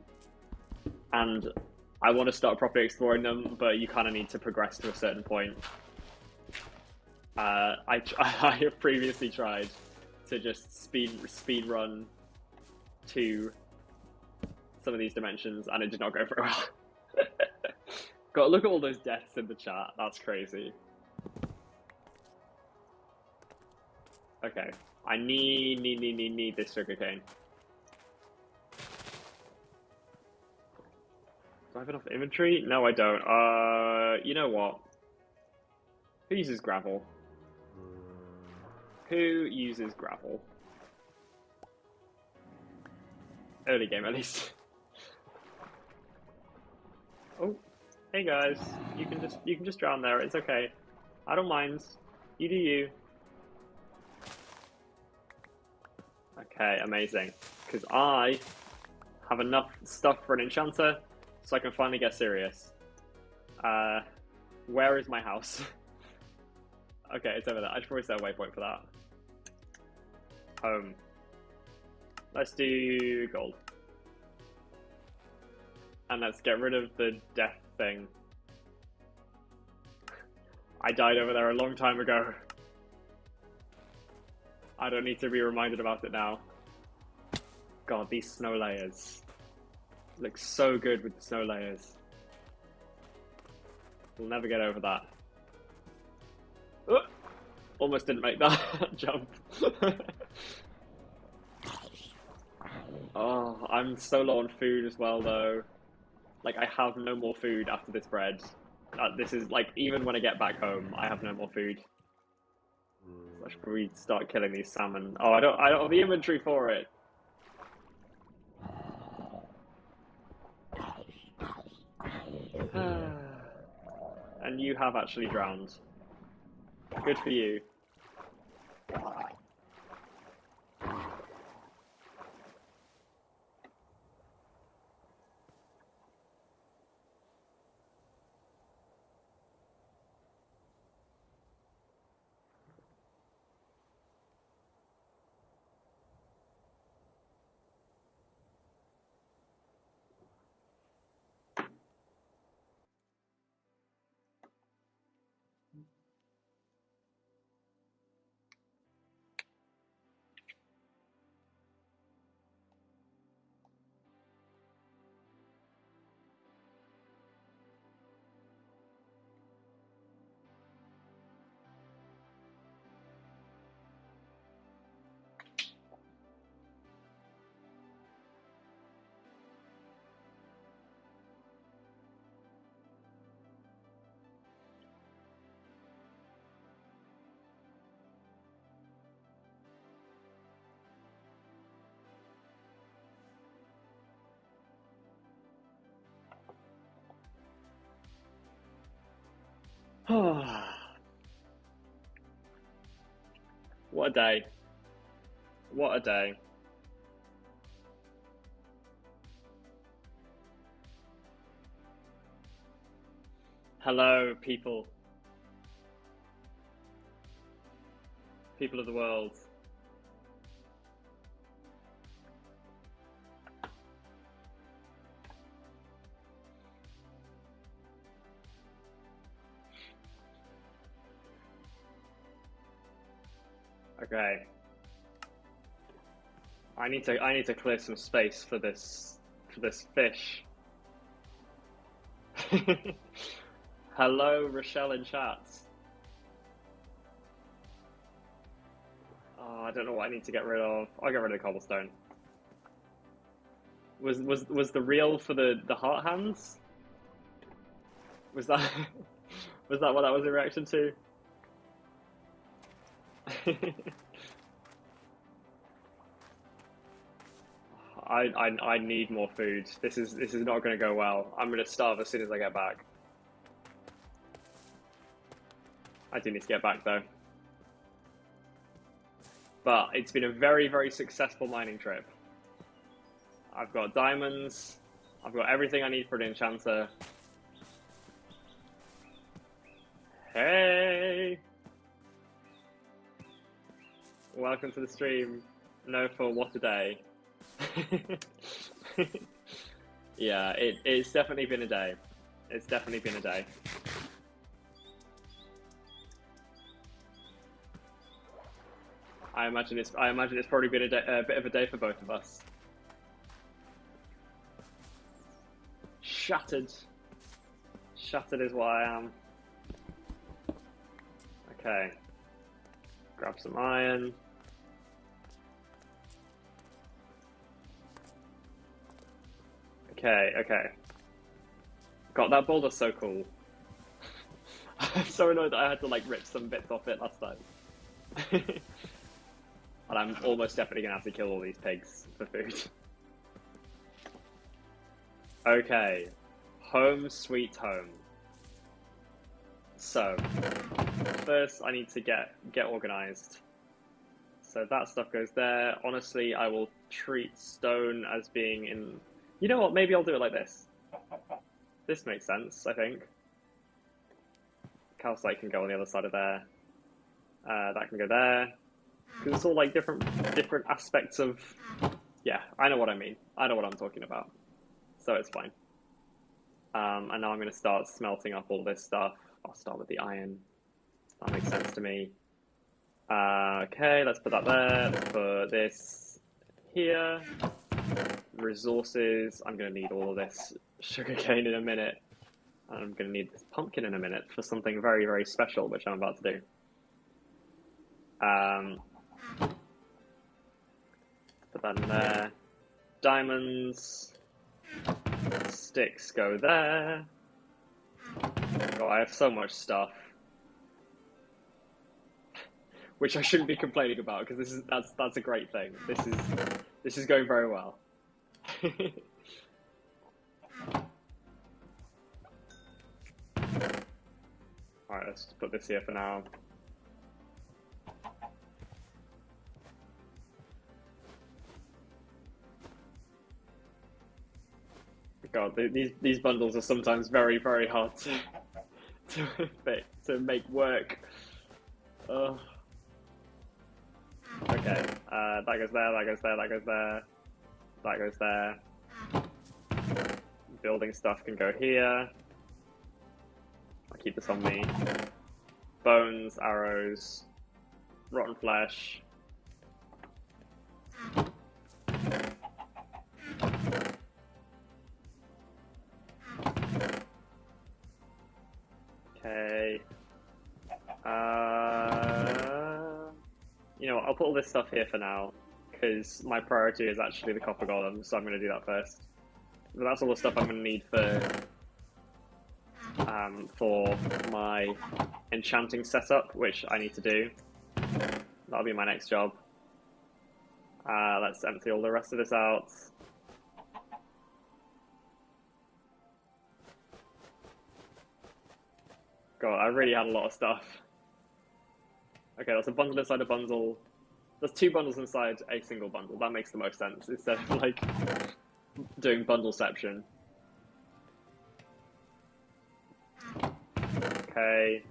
I want to start properly exploring them, but you kind of need to progress to a certain point. I have previously tried to just speed run to some of these dimensions, and it did not go very well. God, look at all those deaths in the chat. That's crazy. Okay, I need this sugarcane. Do I have enough inventory? No, I don't. You know what? Who uses gravel? Who uses gravel? Early game, at least. Oh, hey guys. You can just drown there. It's okay. I don't mind. You do you. Okay, amazing. Because I have enough stuff for an enchanter, so I can finally get serious. Where is my house? Okay, it's over there. I should probably set a waypoint for that. Home. Let's do gold. And let's get rid of the death thing. I died over there a long time ago. I don't need to be reminded about it now. God, these snow layers look so good with the snow layers. We'll never get over that. Almost didn't make that jump. Oh, I'm so low on food as well, though. Like, I have no more food after this bread. This is, like, even when I get back home, I have no more food. So I should probably start killing these salmon. Oh, I don't have the inventory for it. And you have actually drowned. Good for you. What a day. What a day. Hello, people. People of the world. Okay. I need to clear some space for this fish. Hello, Rochelle in chat. Oh, I don't know what I need to get rid of. I'll get rid of the cobblestone. Was the reel for the heart hands? Was that was that what that was a reaction to? I need more food. This is not going to go well. I'm going to starve as soon as I get back. I do need to get back though. But it's been a very, very successful mining trip. I've got diamonds. I've got everything I need for an enchanter. Hey! Welcome to the stream. No, for what a day. Yeah, it's definitely been a day. It's definitely been a day. I imagine it's probably been a bit of a day for both of us. Shattered. Shattered is what I am. Okay. Grab some iron. Okay. God, that boulder's so cool. I'm so annoyed that I had to like rip some bits off it last time. And I'm almost definitely gonna have to kill all these pigs for food. Okay, home sweet home. So, first I need to get organized. So that stuff goes there. Honestly, I will treat stone as being in... You know what? Maybe I'll do it like this. This makes sense, I think. Calcite can go on the other side of there. That can go there. Because it's all like different aspects of... Yeah, I know what I mean. I know what I'm talking about. So it's fine. And now I'm going to start smelting up all this stuff. I'll start with the iron. That makes sense to me. Okay, let's put that there. Let's put this here. Resources. I'm going to need all of this sugarcane in a minute. And I'm going to need this pumpkin in a minute for something very, very special, which I'm about to do. Put that in there. Diamonds. Sticks go there. Oh, I have so much stuff. Which I shouldn't be complaining about because that's a great thing. This is going very well. Alright, let's just put this here for now. God, these bundles are sometimes very, very hard to make work. Okay, that goes there, that goes there, that goes there, that goes there. Building stuff can go here. I'll keep this on me. Bones, arrows, rotten flesh. Okay. You know what, I'll put all this stuff here for now, because my priority is actually the copper golem, so I'm going to do that first. But that's all the stuff I'm going to need for my enchanting setup, which I need to do. That'll be my next job. Let's empty all the rest of this out. God, I really had a lot of stuff. Okay, that's a bundle inside a bundle. There's two bundles inside a single bundle. That makes the most sense, instead of like doing bundleception. Okay,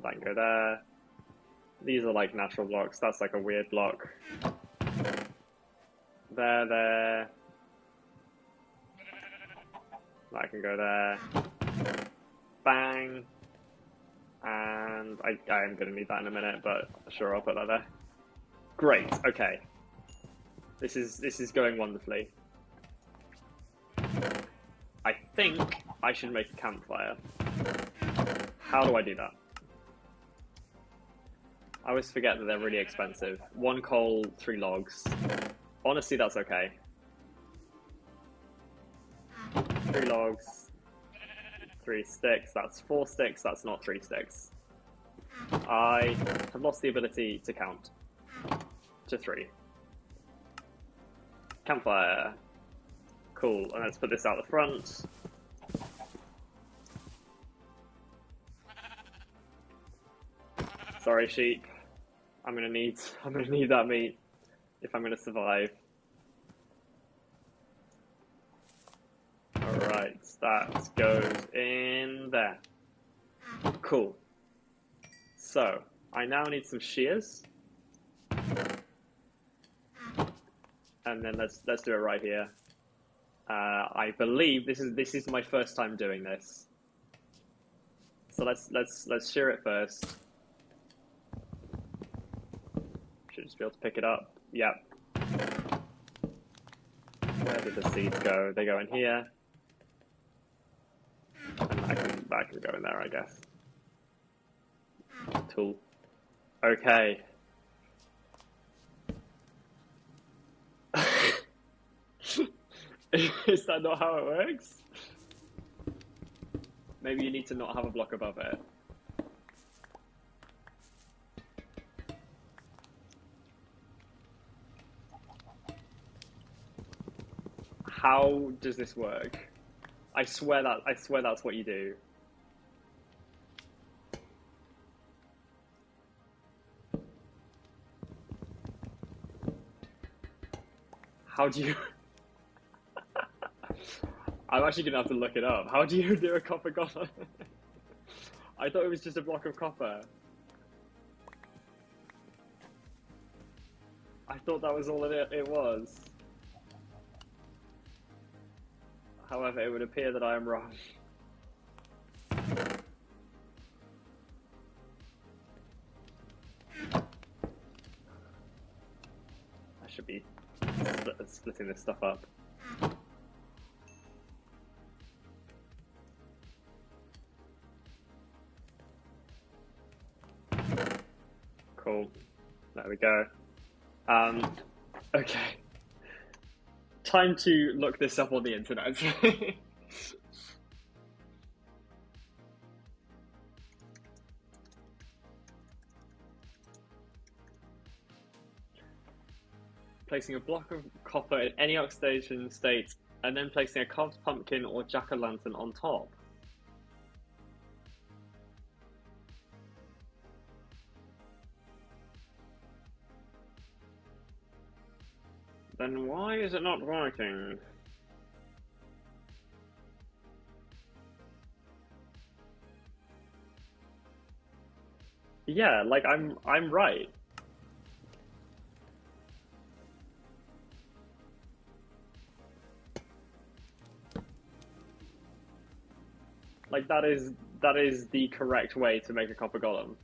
that can go there. These are like natural blocks. That's like a weird block. There. That can go there. Bang. And I am going to need that in a minute, but sure, I'll put that there. Great, okay. This is going wonderfully. I think I should make a campfire. How do I do that? I always forget that they're really expensive. 1 coal, 3 logs. Honestly, that's okay. 3 logs. 3 sticks, that's 4 sticks, that's not 3 sticks. I have lost the ability to count to 3. Campfire. Cool, and let's put this out the front. Sorry, sheep. I'm gonna need that meat if I'm gonna survive. Alright, that goes in there. Cool. So, I now need some shears. And then let's do it right here. I believe this is my first time doing this. So let's shear it first. Should just be able to pick it up. Yep. Where did the seeds go? They go in here. And that can go in there, I guess. Tool. Okay. Is that not how it works? Maybe you need to not have a block above it. How does this work? I swear that's what you do. How do you... I'm actually gonna have to look it up. How do you do a copper golem? I thought it was just a block of copper. I thought that was all it was. However, it would appear that I am wrong. I should be splitting this stuff up. Cool. There we go. Okay. Time to look this up on the internet. Placing a block of copper in any oxidation state, and then placing a carved pumpkin or jack-o'-lantern on top. Then why is it not working? Yeah, like I'm right. Like that is the correct way to make a copper golem.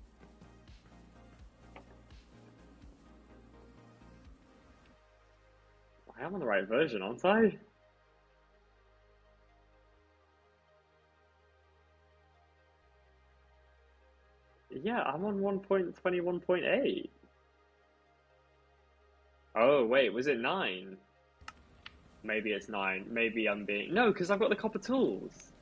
I am on the right version, aren't I? Yeah, I'm on 1.21.8. Oh, wait, was it 9? Maybe it's 9. Maybe I'm being... No, because I've got the copper tools.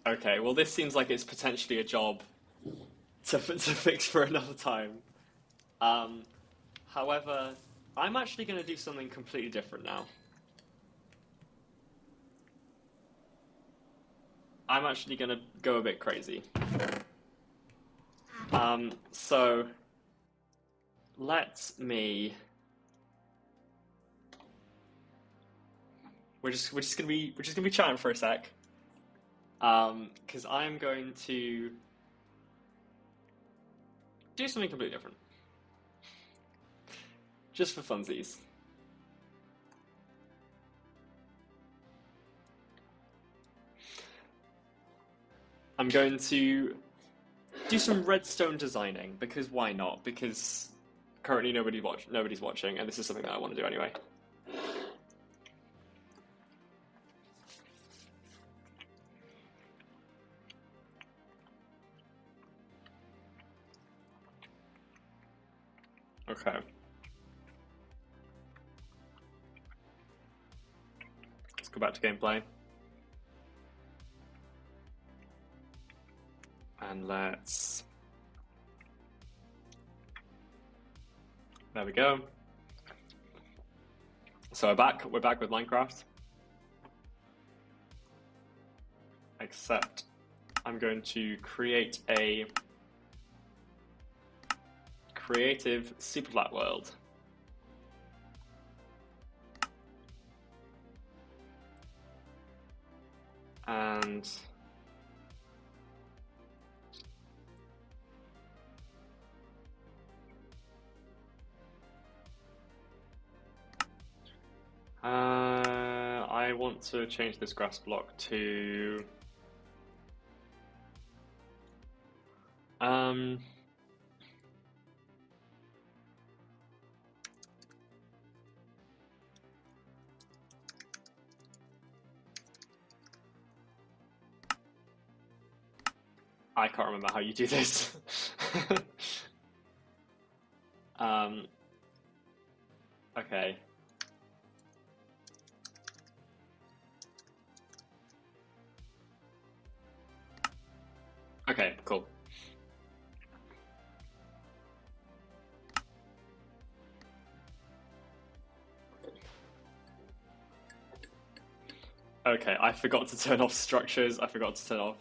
Okay, well this seems like it's potentially a job to fix for another time. However, I'm actually going to do something completely different now. I'm actually going to go a bit crazy. So let me... We're just gonna be chatting for a sec. Because I'm going to do something completely different. Just for funsies. I'm going to do some redstone designing, because why not? Because currently nobody's watching, and this is something that I want to do anyway. Okay. Let's go back to gameplay. And let's... There we go. So we're back with Minecraft. Except I'm going to create a creative super flat world. And I want to change this grass block to I can't remember how you do this. Okay. Okay, cool. Okay, I forgot to turn off structures. I forgot to turn off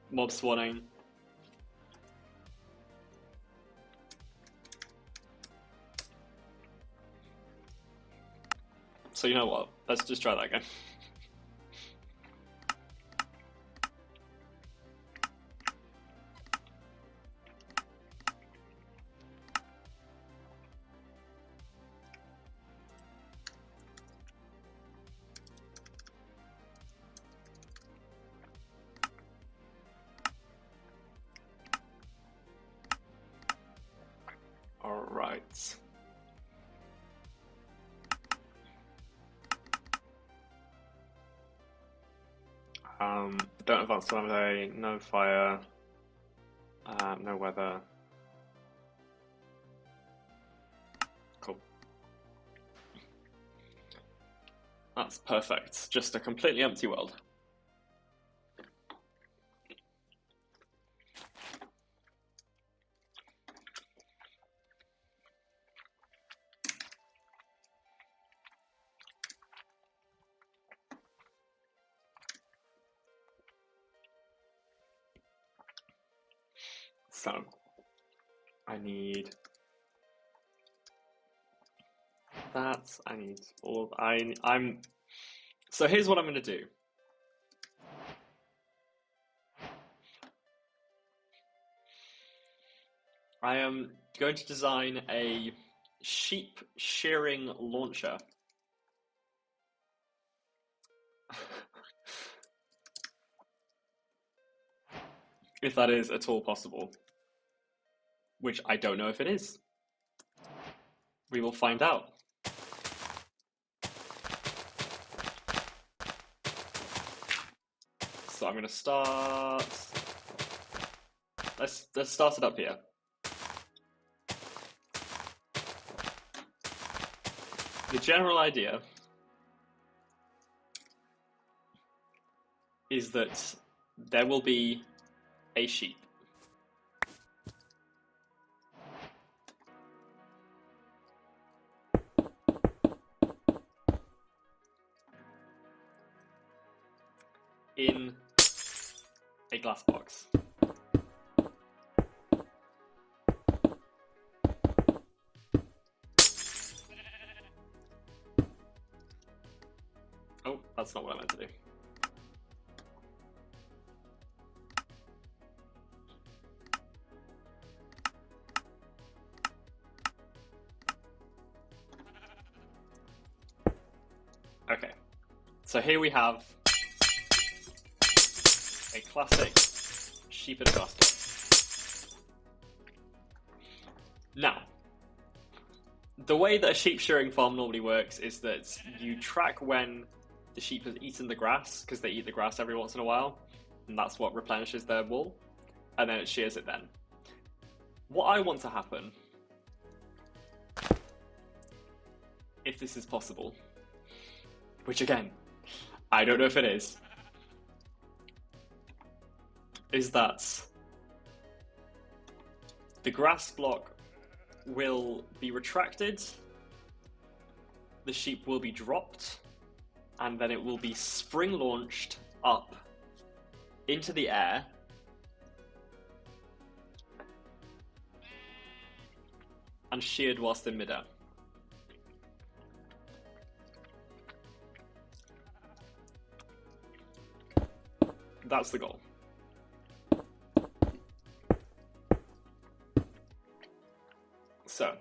mob spawning. So you know what? Let's just try that again. All right. Don't advance to day, no fire, no weather. Cool. That's perfect. Just a completely empty world. So, I need that. I need all of. I'm. So here's what I'm going to do. I am going to design a sheep shearing launcher. If that is at all possible. Which I don't know if it is. We will find out. So I'm going to start. Let's start it up here. The general idea is that there will be a sheep. In a glass box. Oh, that's not what I meant to do. Okay, so here we have a classic sheep in a glass box. Now, the way that a sheep shearing farm normally works is that you track when the sheep has eaten the grass, because they eat the grass every once in a while, and that's what replenishes their wool, and then it shears it then. What I want to happen, if this is possible, which again, I don't know if it is that the grass block will be retracted, the sheep will be dropped, and then it will be spring launched up into the air, and sheared whilst in midair. That's the goal. So,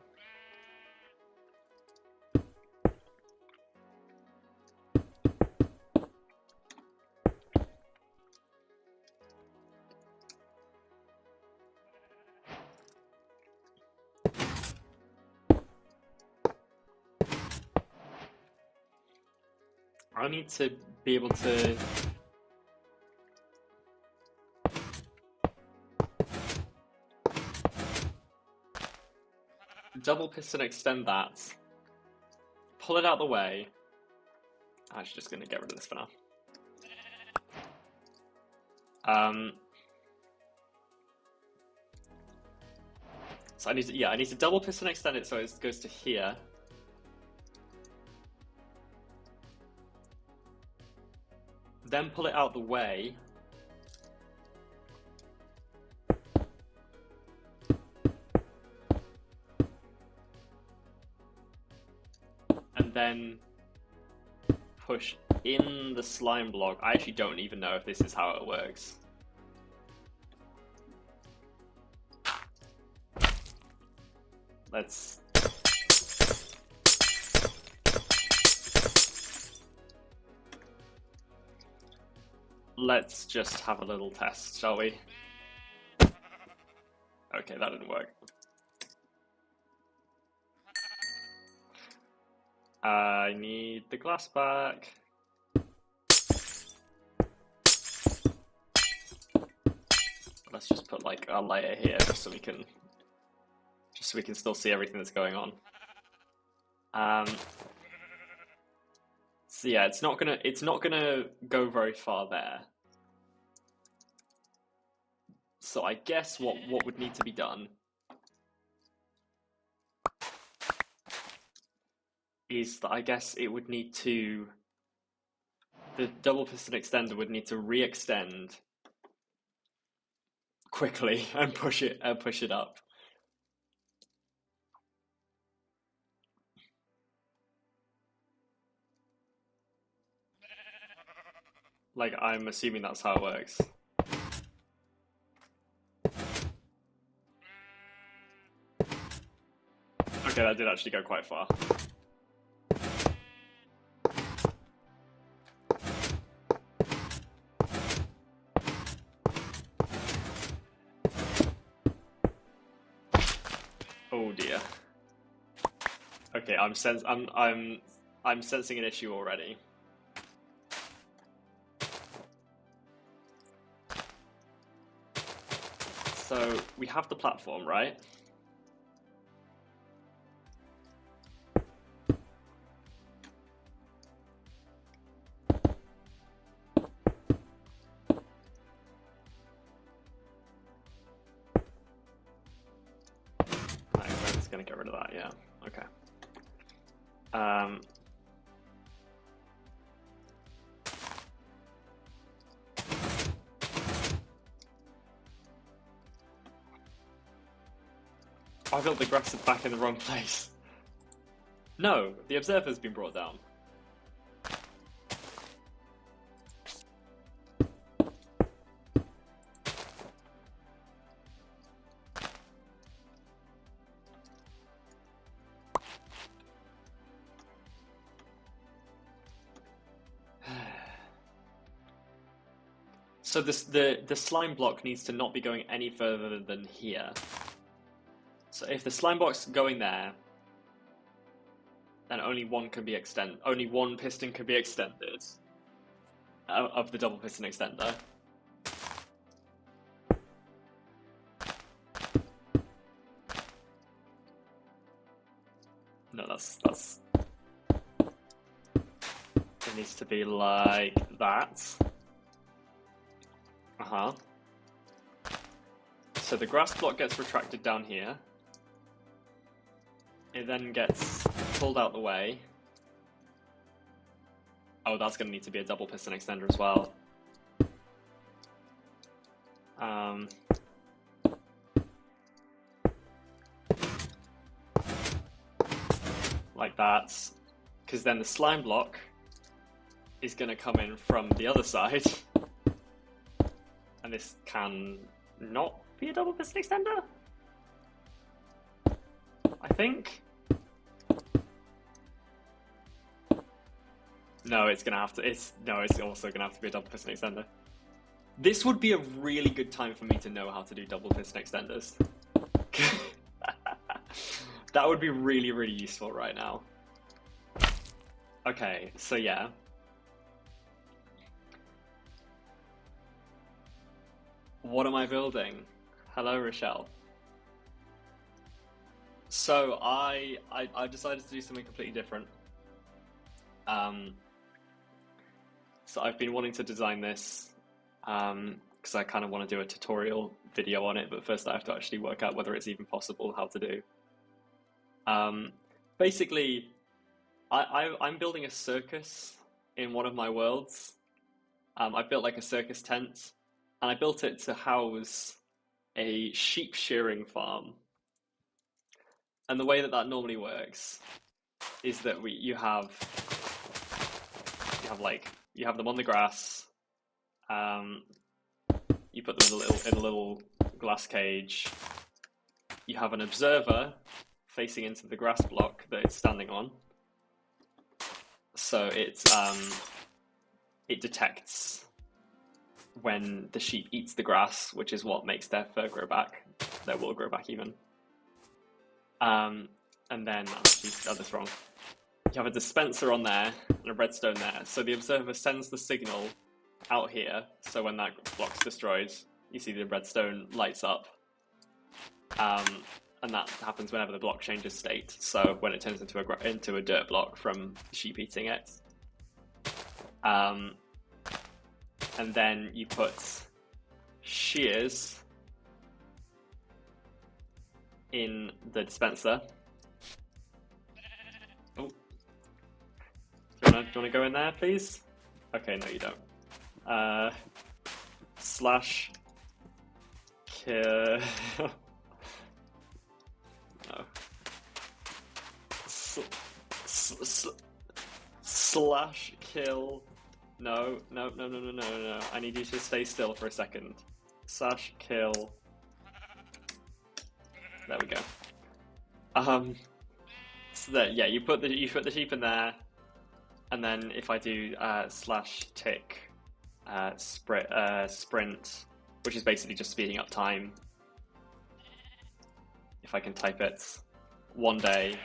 I need to be able to double piston extend that, pull it out the way. I'm actually just going to get rid of this for now. So I need to double piston extend it so it goes to here. Then pull it out the way. And then push in the slime block. I actually don't even know if this is how it works. Let's just have a little test, shall we? Okay, that didn't work. I need the glass back. Let's just put like a layer here just so we can still see everything that's going on. So yeah, it's not gonna go very far there. So I guess what would need to be done is that I guess it would need to, the double piston extender would need to re-extend quickly and push it up. Like, I'm assuming that's how it works. Okay, that did actually go quite far. Oh dear. Okay, I'm sensing an issue already. So we have the platform, right? It's gonna get rid of that, yeah. Okay. I built the grass back in the wrong place. No, the observer's been brought down. So the slime block needs to not be going any further than here. So if the slime block's going there, then only one piston can be extended of the double piston extender. No, that's it needs to be like that. So the grass block gets retracted down here. It then gets pulled out the way. Oh, that's going to need to be a double piston extender as well. Like that. Because then the slime block is going to come in from the other side. And this can not be a double piston extender? I think. No, it's also gonna have to be a double piston extender. This would be a really good time for me to know how to do double piston extenders. That would be really, really useful right now. Okay, so yeah. What am I building? Hello, Rochelle. So I decided to do something completely different. So I've been wanting to design this because I kind of want to do a tutorial video on it, but first I have to actually work out whether it's even possible how to do. Basically, I'm building a circus in one of my worlds. I built like a circus tent, and I built it to house a sheep shearing farm. And the way that that normally works is that you have them on the grass. You put them in a little glass cage. You have an observer facing into the grass block that it's standing on. So it detects when the sheep eats the grass, which is what makes their fur grow back, their wool grow back even. And then, actually, got this wrong. You have a dispenser on there and a redstone there. So the observer sends the signal out here. So when that block's destroyed, you see the redstone lights up. And that happens whenever the block changes state. So when it turns into a dirt block from sheep eating it. And then you put shears in the dispenser. Oh, do you want to go in there, please? Okay, no, you don't. Slash kill. No. Slash kill. No. I need you to stay still for a second. Slash kill. There we go. So that, yeah, you put the sheep in there, and then if I do slash tick sprint, which is basically just speeding up time. If I can type it, one day,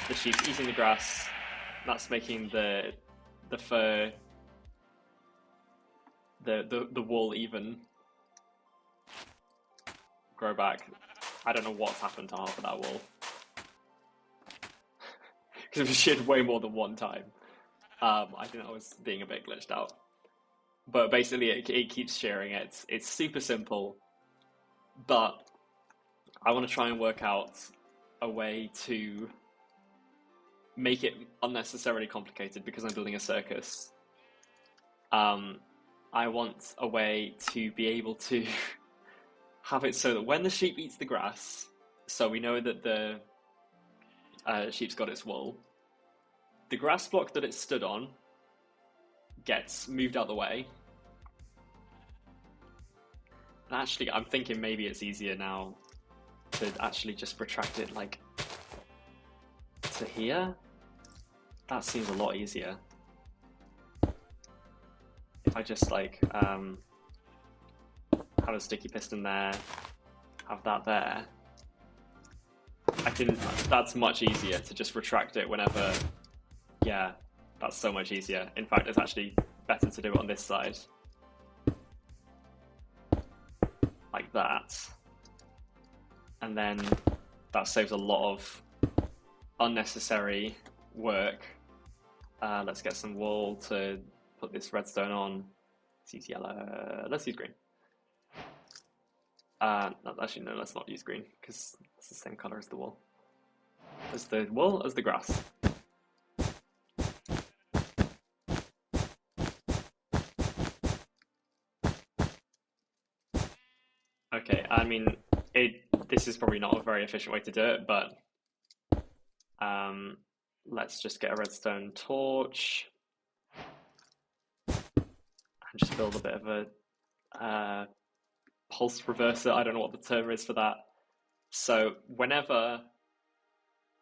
the sheep's eating the grass. That's making the fur, the wool even grow back. I don't know what's happened to half of that wool because it was sheared way more than one time. I think that was being a bit glitched out, but basically it keeps shearing it. It's super simple, but I want to try and work out a way to make it unnecessarily complicated because I'm building a circus. I want a way to be able to have it so that when the sheep eats the grass, so we know that the sheep's got its wool, the grass block that it stood on gets moved out the way. And actually, I'm thinking maybe it's easier now to actually just retract it like to here. That seems a lot easier. If I just like have a sticky piston there, have that there, that's much easier to just retract it whenever. Yeah, that's so much easier. In fact, it's actually better to do it on this side. Like that. And then that saves a lot of unnecessary work. Let's get some wool to put this redstone on. Let's use yellow. Let's use green. Actually, no, let's not use green because it's the same color as the wool. As the wool, as the grass. Okay, I mean, this is probably not a very efficient way to do it, but let's just get a redstone torch and just build a bit of a pulse reverser. I don't know what the term is for that. So whenever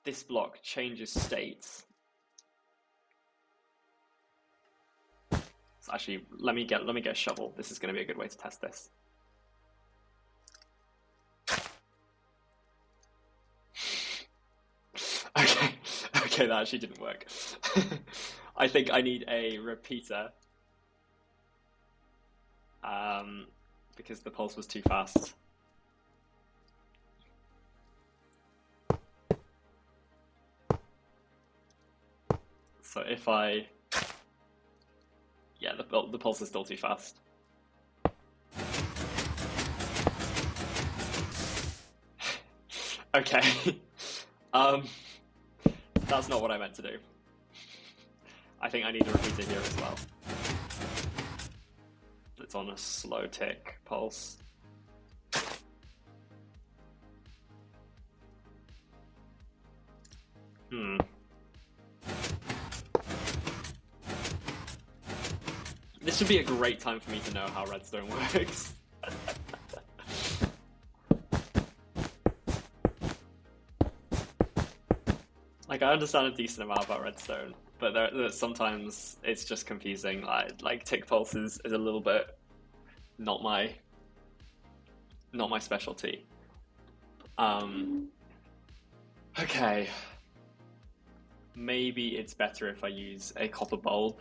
this block changes states, so actually let me get a shovel. This is going to be a good way to test this. Okay, that actually didn't work. I think I need a repeater because the pulse was too fast. So if the pulse is still too fast. Okay. um, that's not what I meant to do. I think I need a repeater here as well. It's on a slow tick pulse. This would be a great time for me to know how redstone works. Like, I understand a decent amount about redstone, but sometimes it's just confusing. Like tick pulse is a little bit not my specialty. Okay. Maybe it's better if I use a copper bulb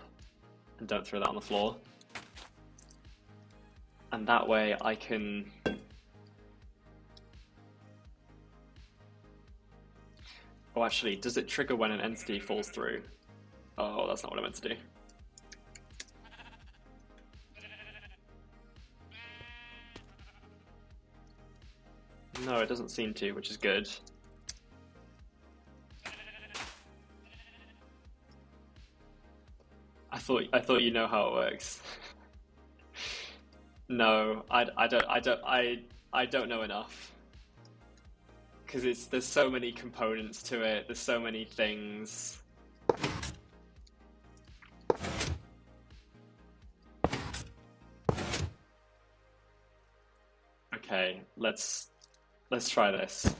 and don't throw that on the floor. And that way I can... Oh, actually, does it trigger when an entity falls through? Oh, that's not what I meant to do. No, it doesn't seem to, which is good. I thought you know how it works. No, I don't know enough. Because there's so many components to it, there's so many things. Okay, let's try this.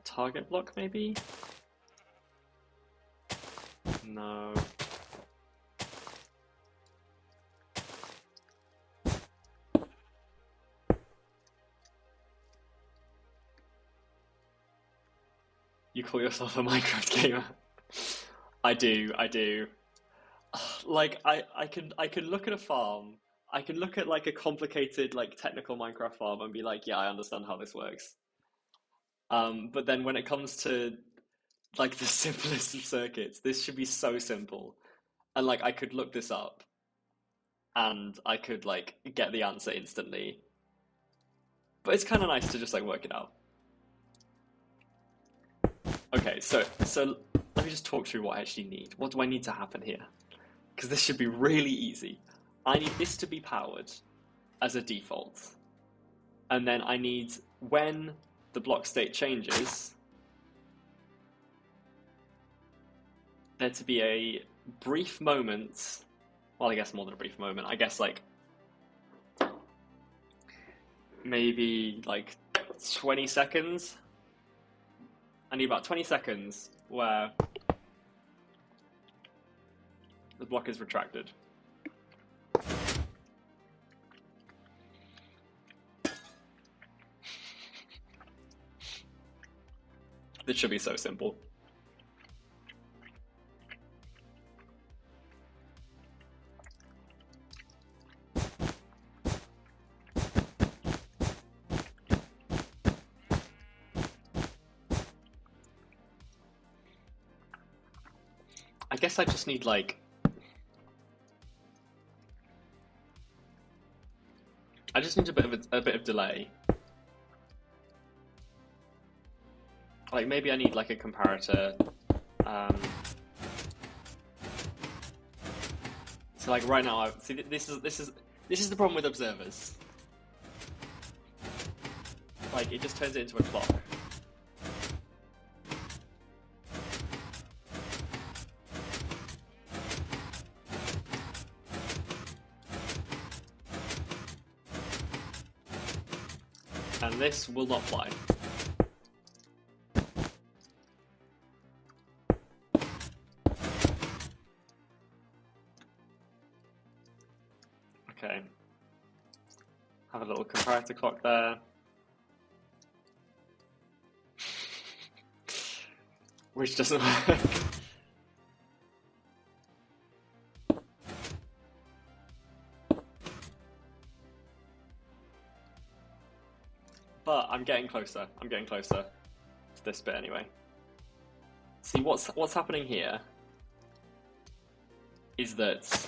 Target block, maybe? No. You call yourself a Minecraft gamer? I do. Like, I can look at a farm, I can look at like a complicated, like technical Minecraft farm and be like, yeah, I understand how this works. But then when it comes to like the simplest of circuits, this should be so simple. And like I could look this up and I could like get the answer instantly. But it's kind of nice to just like work it out. Okay, so let me just talk through what I actually need. What do I need to happen here? Because this should be really easy. I need this to be powered as a default. And then I need, when the block state changes, there to be a brief moment, well, I guess more than a brief moment, I guess like maybe like 20 seconds. I need about 20 seconds where the block is retracted. This should be so simple. I guess I just need like... I just need a bit of delay. Like maybe I need like a comparator. So like right now, see this is the problem with observers. Like it just turns it into a clock. And this will not fly. Okay. Have a little comparator clock there. Which doesn't work. But I'm getting closer. I'm getting closer to this bit anyway. See, what's happening here is that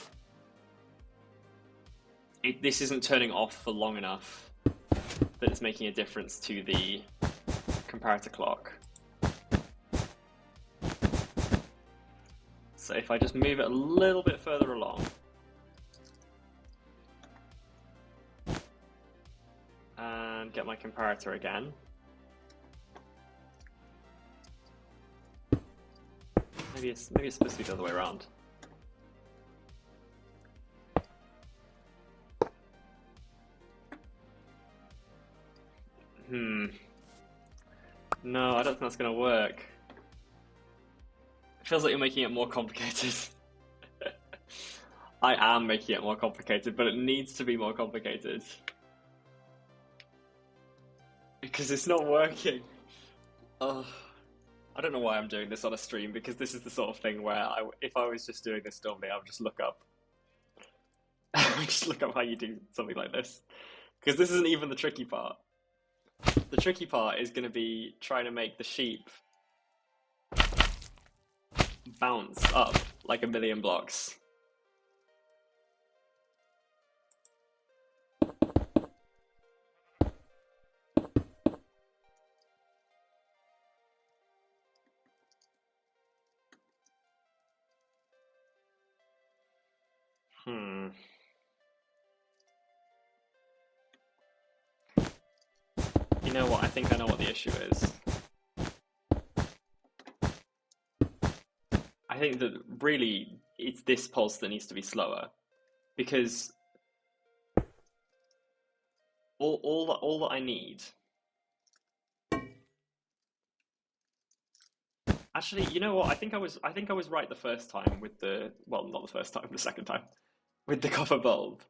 this isn't turning off for long enough that it's making a difference to the comparator clock. So if I just move it a little bit further along, and get my comparator again. Maybe it's supposed to be the other way around. No, I don't think that's going to work. It feels like you're making it more complicated. I am making it more complicated, but it needs to be more complicated. Because it's not working. Ugh. I don't know why I'm doing this on a stream, because this is the sort of thing where if I was just doing this normally, I would just look up. Just look up how you do something like this. Because this isn't even the tricky part. The tricky part is going to be trying to make the sheep bounce up like a million blocks. You know what? I think I know what the issue is. I think that really it's this pulse that needs to be slower, because all that I need. Actually, you know what? I think I was right the first time with the, well, not the first time, the second time with the copper bulb.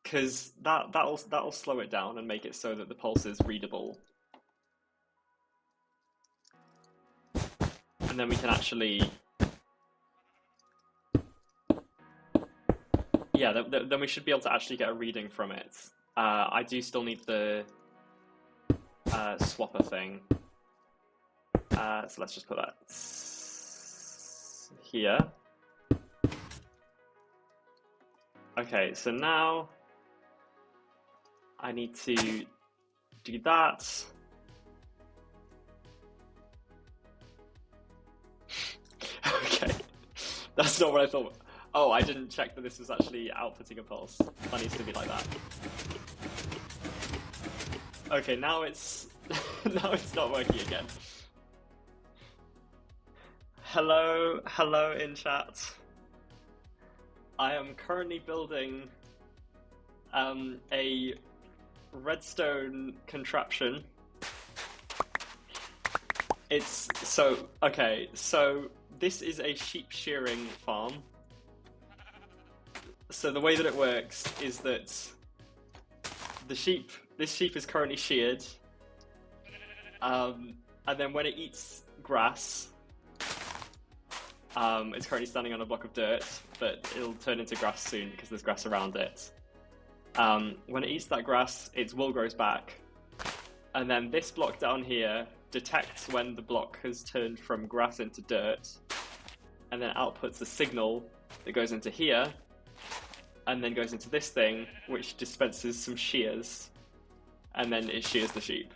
Because that'll slow it down and make it so that the pulse is readable. And then we can actually, yeah, then we should be able to actually get a reading from it. I do still need the swapper thing. So let's just put that here. Okay, so now I need to do that. Okay, that's not what I thought. Oh, I didn't check that this was actually outputting a pulse. That needs to be like that. Okay, now it's now it's not working again. Hello in chat. I am currently building a redstone contraption. So this is a sheep shearing farm. So the way that it works is that this sheep is currently sheared, and then when it eats grass, it's currently standing on a block of dirt, but it'll turn into grass soon because there's grass around it. When it eats that grass, its wool grows back, and then this block down here detects when the block has turned from grass into dirt, and then outputs a signal that goes into here, and then goes into this thing, which dispenses some shears, and then it shears the sheep.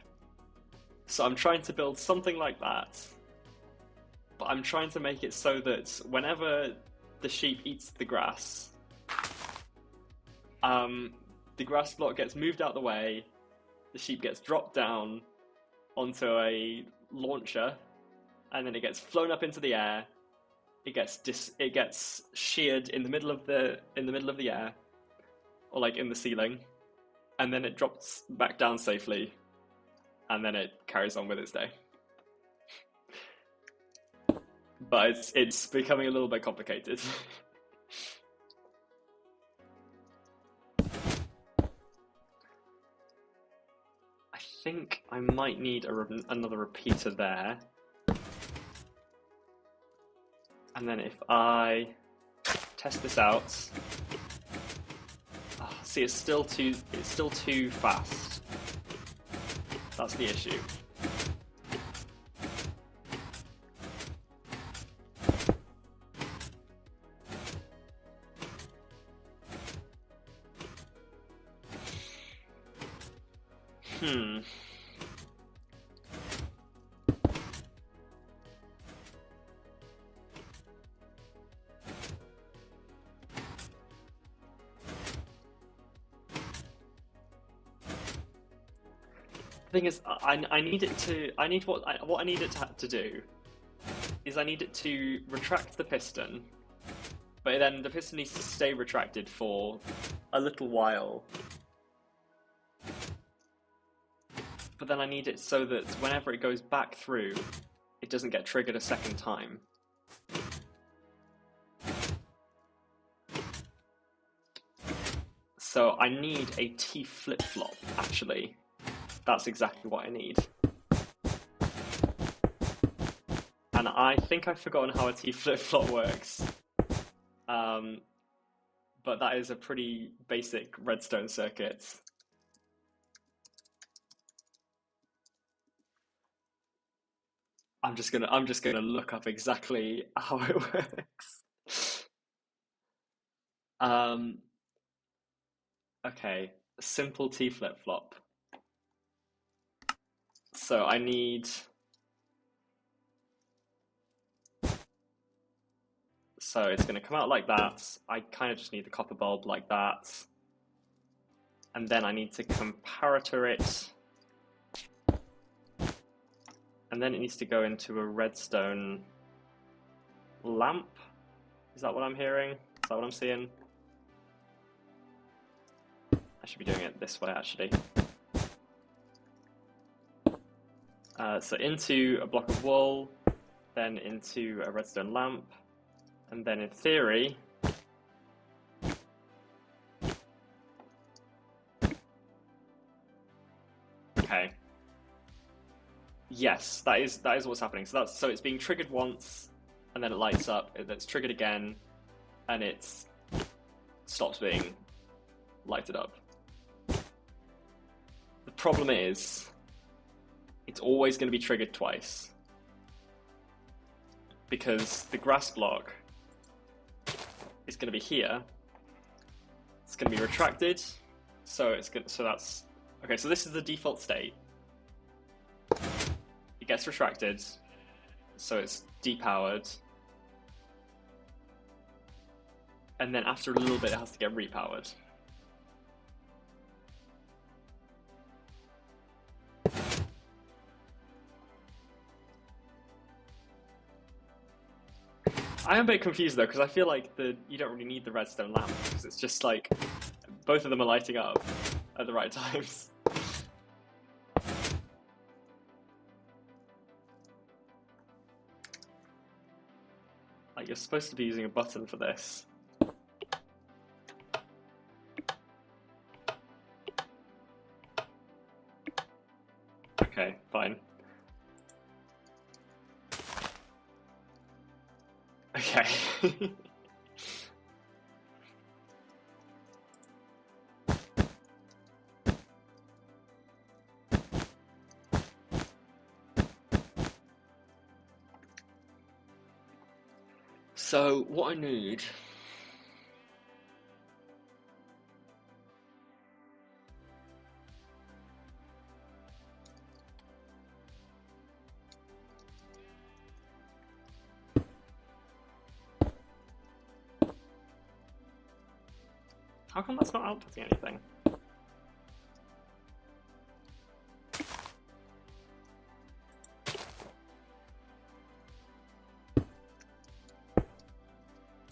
So I'm trying to build something like that, but I'm trying to make it so that whenever the sheep eats the grass block gets moved out the way, the sheep gets dropped down onto a launcher, and then it gets flown up into the air. It gets sheared in the middle of the air, or like in the ceiling, and then it drops back down safely, and then it carries on with its day. But it's becoming a little bit complicated. I think I might need another repeater there. And then if I test this out, see, it's still too fast. That's the issue. The thing is, I need it to. What I need it to do is I need it to retract the piston, but then the piston needs to stay retracted for a little while. But then I need it so that whenever it goes back through, it doesn't get triggered a second time. So I need a T flip-flop, actually. That's exactly what I need. And I think I've forgotten how a T flip-flop works. But that is a pretty basic redstone circuit. I'm just gonna look up exactly how it works. Okay, simple T flip-flop. So I need. So it's going to come out like that. I kind of just need the copper bulb like that. And then I need to comparator it. And then it needs to go into a redstone lamp. Is that what I'm hearing? Is that what I'm seeing? I should be doing it this way, actually. So into a block of wool, then into a redstone lamp, and then in theory, okay. Yes, that is what's happening. So it's being triggered once, and then it lights up. It's triggered again, and it stops being lighted up. The problem is, it's always going to be triggered twice, because the grass block is going to be here. It's going to be retracted, so it's good. So that's okay. So this is the default state. It gets retracted, so it's depowered, and then after a little bit, it has to get repowered. I am a bit confused though, because I feel like you don't really need the redstone lamp, because it's just like both of them are lighting up at the right times. Like, you're supposed to be using a button for this. Okay, fine. Okay. So, what I need... How come that's not outputting anything?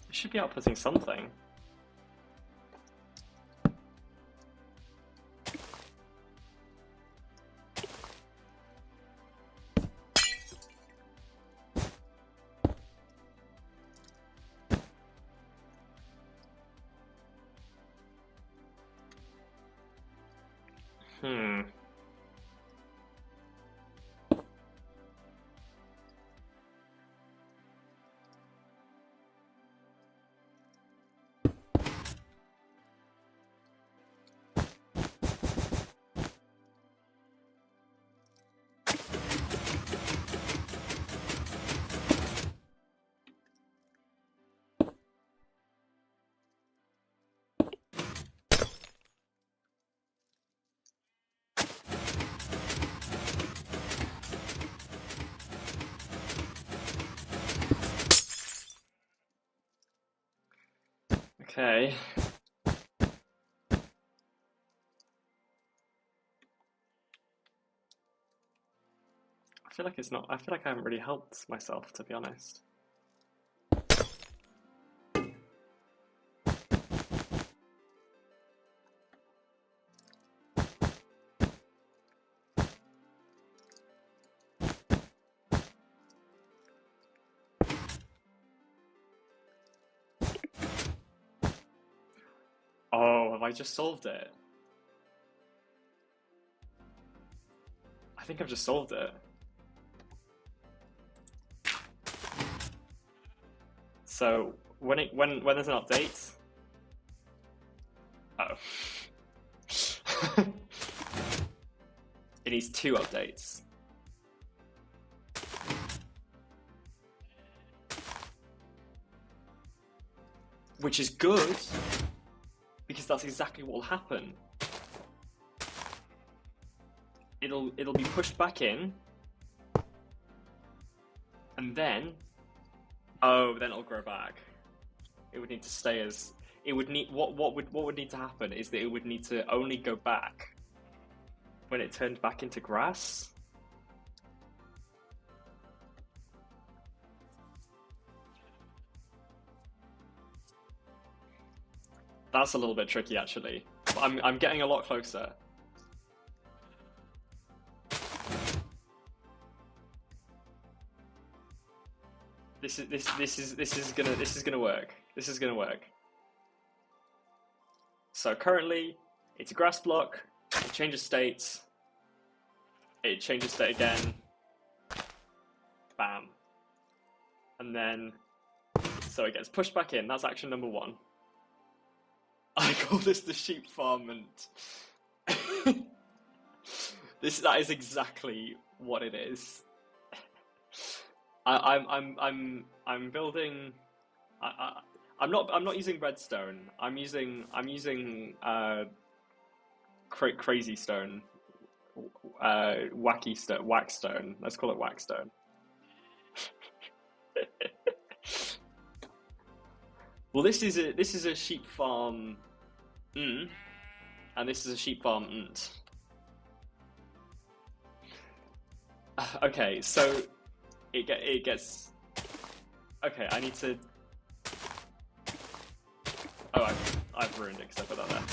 It should be outputting something. Okay. I feel like it's not. I feel like I haven't really helped myself, to be honest. Oh, have I just solved it? I think I've just solved it. So when there's an update, oh, it needs 2 updates. Which is good, because that's exactly what will happen. It'll be pushed back in, and then, then it'll grow back. It would need to stay as it would need. What would need to happen is that it would need to only go back when it turned back into grass. That's a little bit tricky, actually. But I'm getting a lot closer. This is gonna work. This is gonna work. So currently, it's a grass block. It changes state. It changes state again. Bam. And then, so it gets pushed back in. That's action number 1. I call this the sheep farmment. That is exactly what it is. I'm building. I'm not using redstone. I'm using crazy stone, wacky stone, wax stone. Let's call it wax stone. Well, this is a sheep farm, and this is a sheep farm. Okay, so it gets. Okay, I need to. Oh, I've ruined it because I put that there.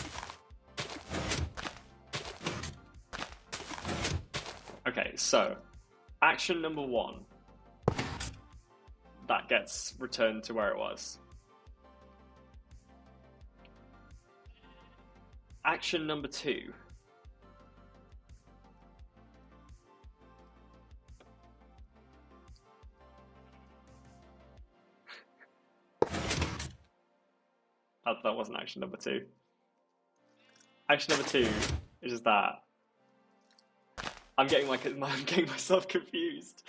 Okay, so action number 1. That gets returned to where it was. Action number 2. That wasn't action number 2. Action number 2 is just that. I'm getting myself confused.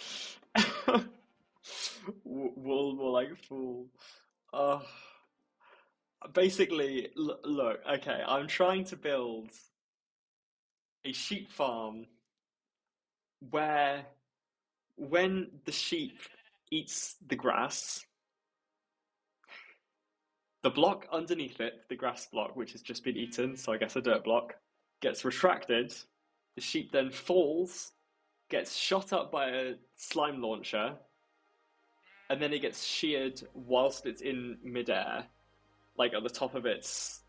Wool like fool. Basically, look. Okay, I'm trying to build a sheep farm where, when the sheep eats the grass, the block underneath it, the grass block, which has just been eaten, so I guess a dirt block, gets retracted. The sheep then falls, gets shot up by a slime launcher, and then it gets sheared whilst it's in midair, like at the top of its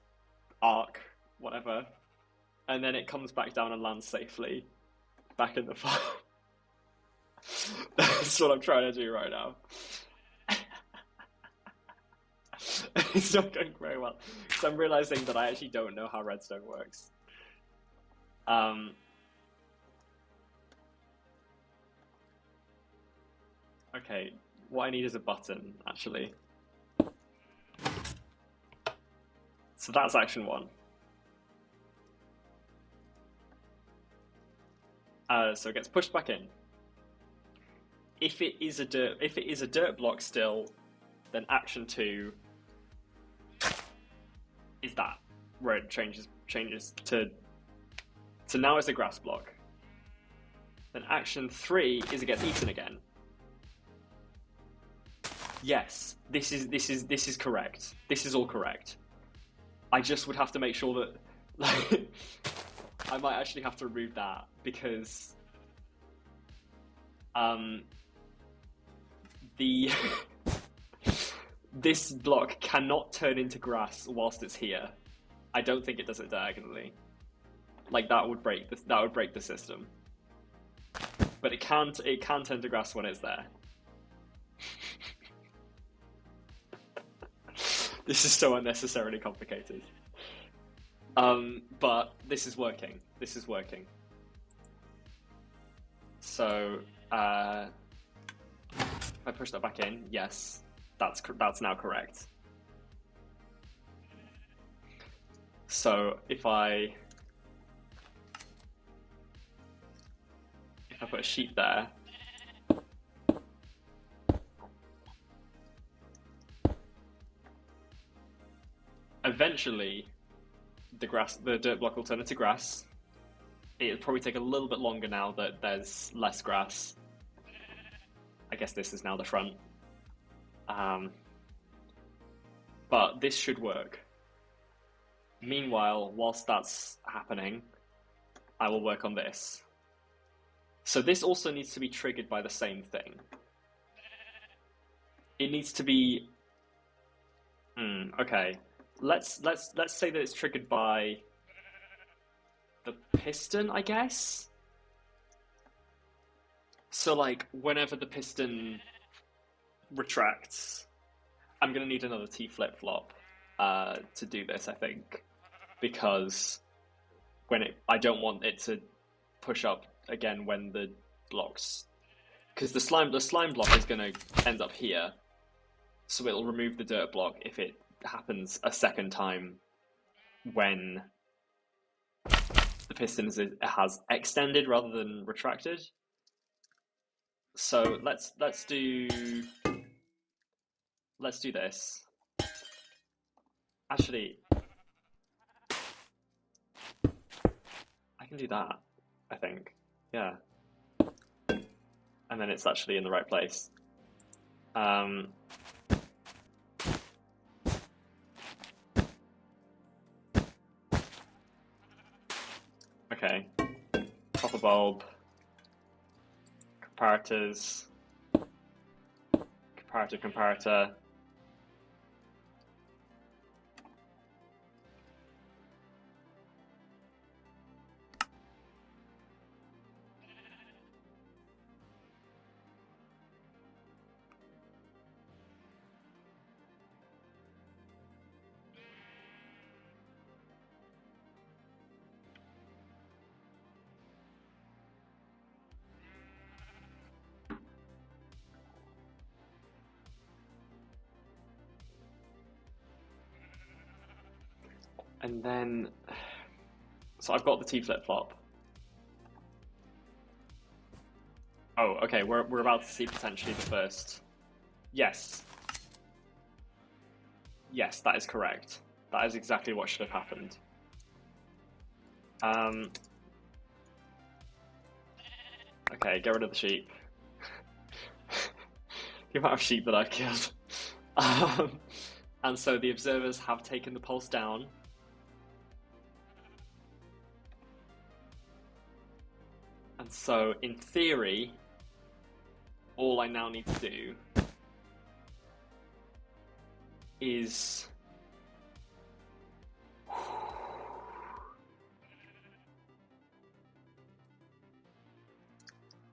arc, whatever, and then it comes back down and lands safely back in the farm. That's what I'm trying to do right now. It's not going very well because I'm realizing that I actually don't know how redstone works. Okay, what I need is a button, actually. So that's action 1. So it gets pushed back in. If it is a dirt block still, then action 2 is that, where it changes to now it's a grass block. Then action 3 is it gets eaten again. Yes, this is correct. This is all correct. I just would have to make sure that, like, I might actually have to remove that because the this block cannot turn into grass whilst it's here. I don't think it does it diagonally. Like that would break the system. But it can turn to grass when it's there. This is so unnecessarily complicated. But this is working. This is working. So if I push that back in, yes, that's now correct. So if I put a sheep there, eventually the dirt block will turn into grass. It'll probably take a little bit longer now that there's less grass. I guess this is now the front. But this should work. Meanwhile, whilst that's happening, I will work on this. So this also needs to be triggered by the same thing. It needs to be... okay. Let's say that it's triggered by the piston, I guess? So like, whenever the piston retracts, I'm going to need another T flip-flop to do this, I think. Because I don't want it to push up again when the blocks... Because the slime block is going to end up here. So it'll remove the dirt block if it happens a second time when the piston has extended rather than retracted. So let's do this. Actually, I can do that, I think. Yeah. And then it's actually in the right place. Okay. Copper bulb. Comparators. Comparator. And then, so I've got the T flip-flop. Oh, okay, we're about to see potentially the first. Yes. Yes, that is correct. That is exactly what should have happened. Okay, get rid of the sheep. The amount of sheep that I've killed. And so the observers have taken the pulse down. And so, in theory, all I now need to do is...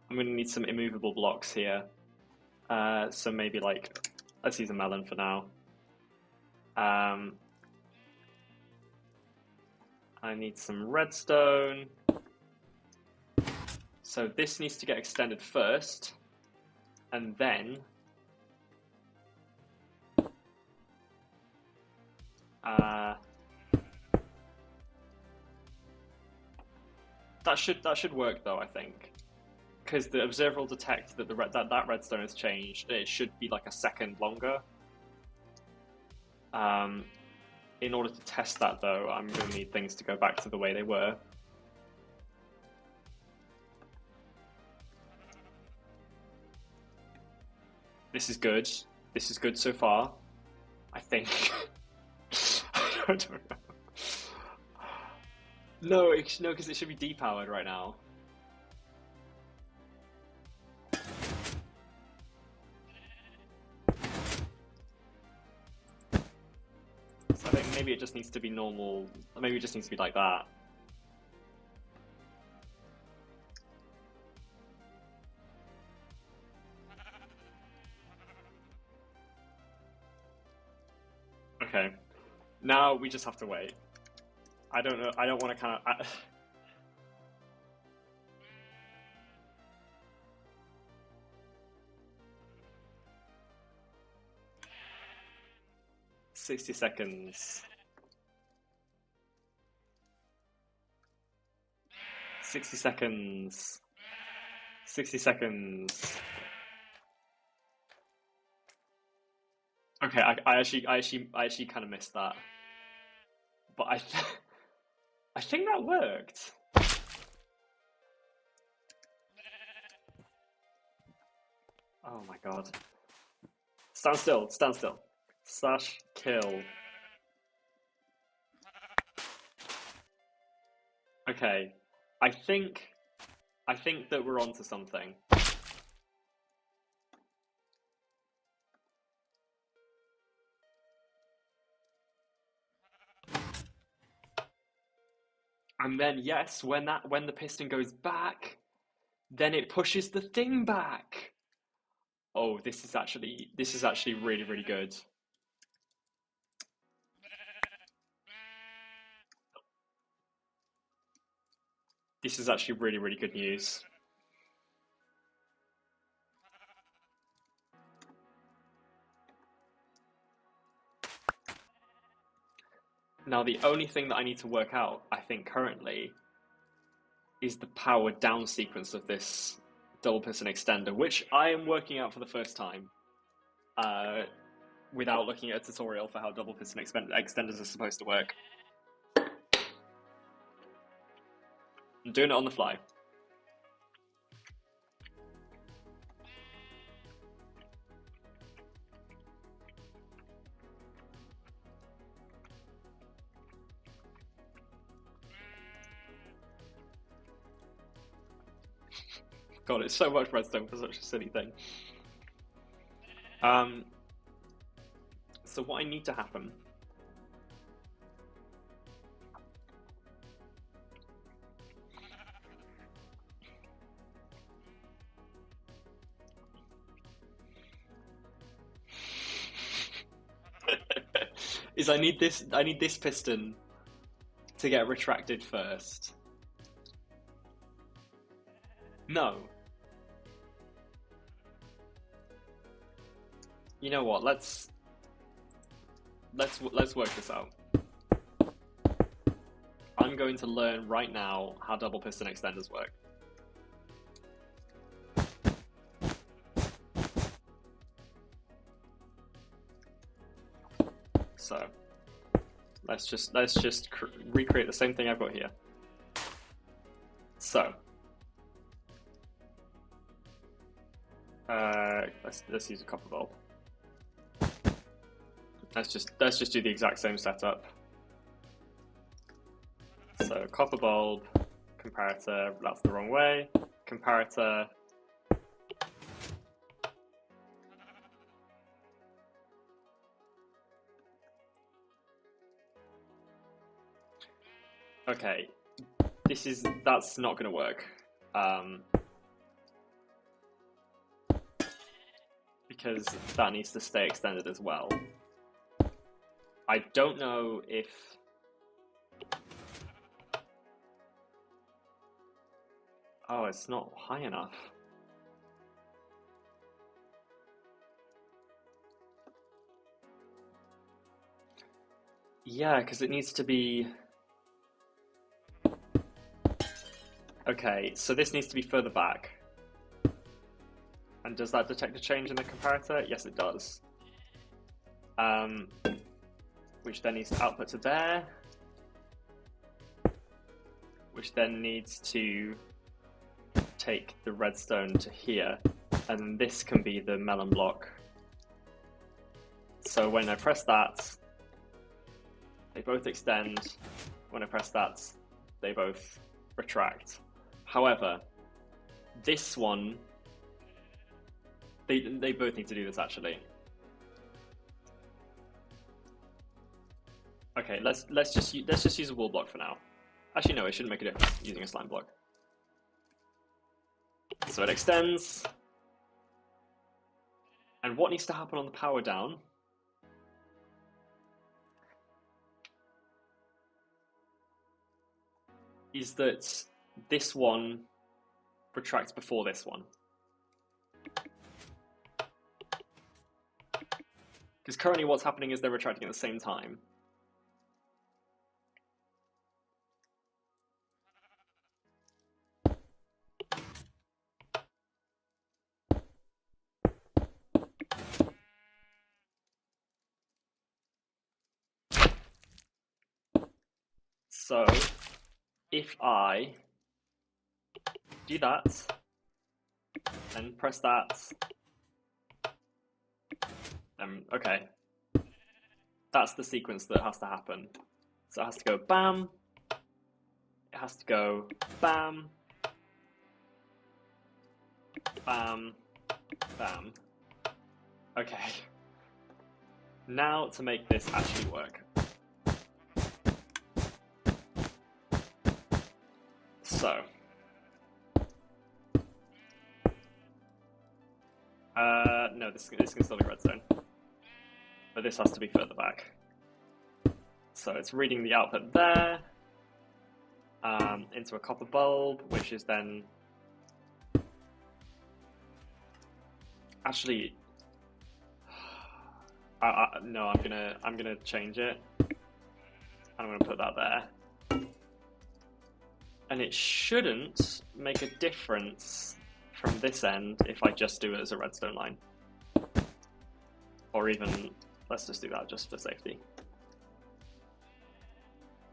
I'm going to need some immovable blocks here. So maybe like, let's use a melon for now. I need some redstone. So this needs to get extended first, and then that should work though, I think, because the observer will detect that that redstone has changed. It should be like a second longer. In order to test that though, I'm going to need things to go back to the way they were. This is good. This is good so far, I think. I I don't know. No, no, because it should be depowered right now. So I think maybe it just needs to be normal. Maybe it just needs to be like that. Okay. Now we just have to wait. I don't know. I don't want to kind of. 60 seconds. 60 seconds. 60 seconds. Okay, I actually kind of missed that, but I think that worked. Oh my god! Stand still! Stand still! Slash kill. Okay, I think that we're onto something. And then yes, when the piston goes back, then it pushes the thing back. Oh, this is actually really, really good. This is actually really, really good news. Now, the only thing that I need to work out, I think, currently, is the power down sequence of this double piston extender, which I am working out for the first time, without looking at a tutorial for how double piston extenders are supposed to work. I'm doing it on the fly. God, it's so much redstone for such a silly thing. So what I need to happen is I need this piston to get retracted first. No. You know what? Let's work this out. I'm going to learn right now how double piston extenders work. So let's just recreate the same thing I've got here. So let's use a copper bulb. Let's just do the exact same setup. So copper bulb, comparator, that's the wrong way. Comparator. Okay, that's not going to work. Because that needs to stay extended as well. I don't know if... Oh, it's not high enough. Yeah, because it needs to be... Okay, so this needs to be further back. And does that detect a change in the comparator? Yes, it does. Which then needs to output to there. Which then needs to take the redstone to here. And then this can be the melon block. So when I press that, They both extend. When I press that, they both retract. However, this one, they both need to do this actually. Okay, let's just use a wall block for now. Actually, no, it shouldn't make a difference using a slime block. So it extends. And what needs to happen on the power down? Is that this one retracts before this one. Because currently what's happening is they're retracting at the same time. So, if I do that, and press that, okay, that's the sequence that has to happen. So it has to go bam, it has to go bam, bam, bam. Okay. Now to make this actually work. So, no, this can still be redstone, but this has to be further back. So it's reading the output there into a copper bulb, which is then actually no, I'm gonna change it. I'm gonna put that there. And it shouldn't make a difference from this end if I just do it as a redstone line. Or even, let's just do that just for safety.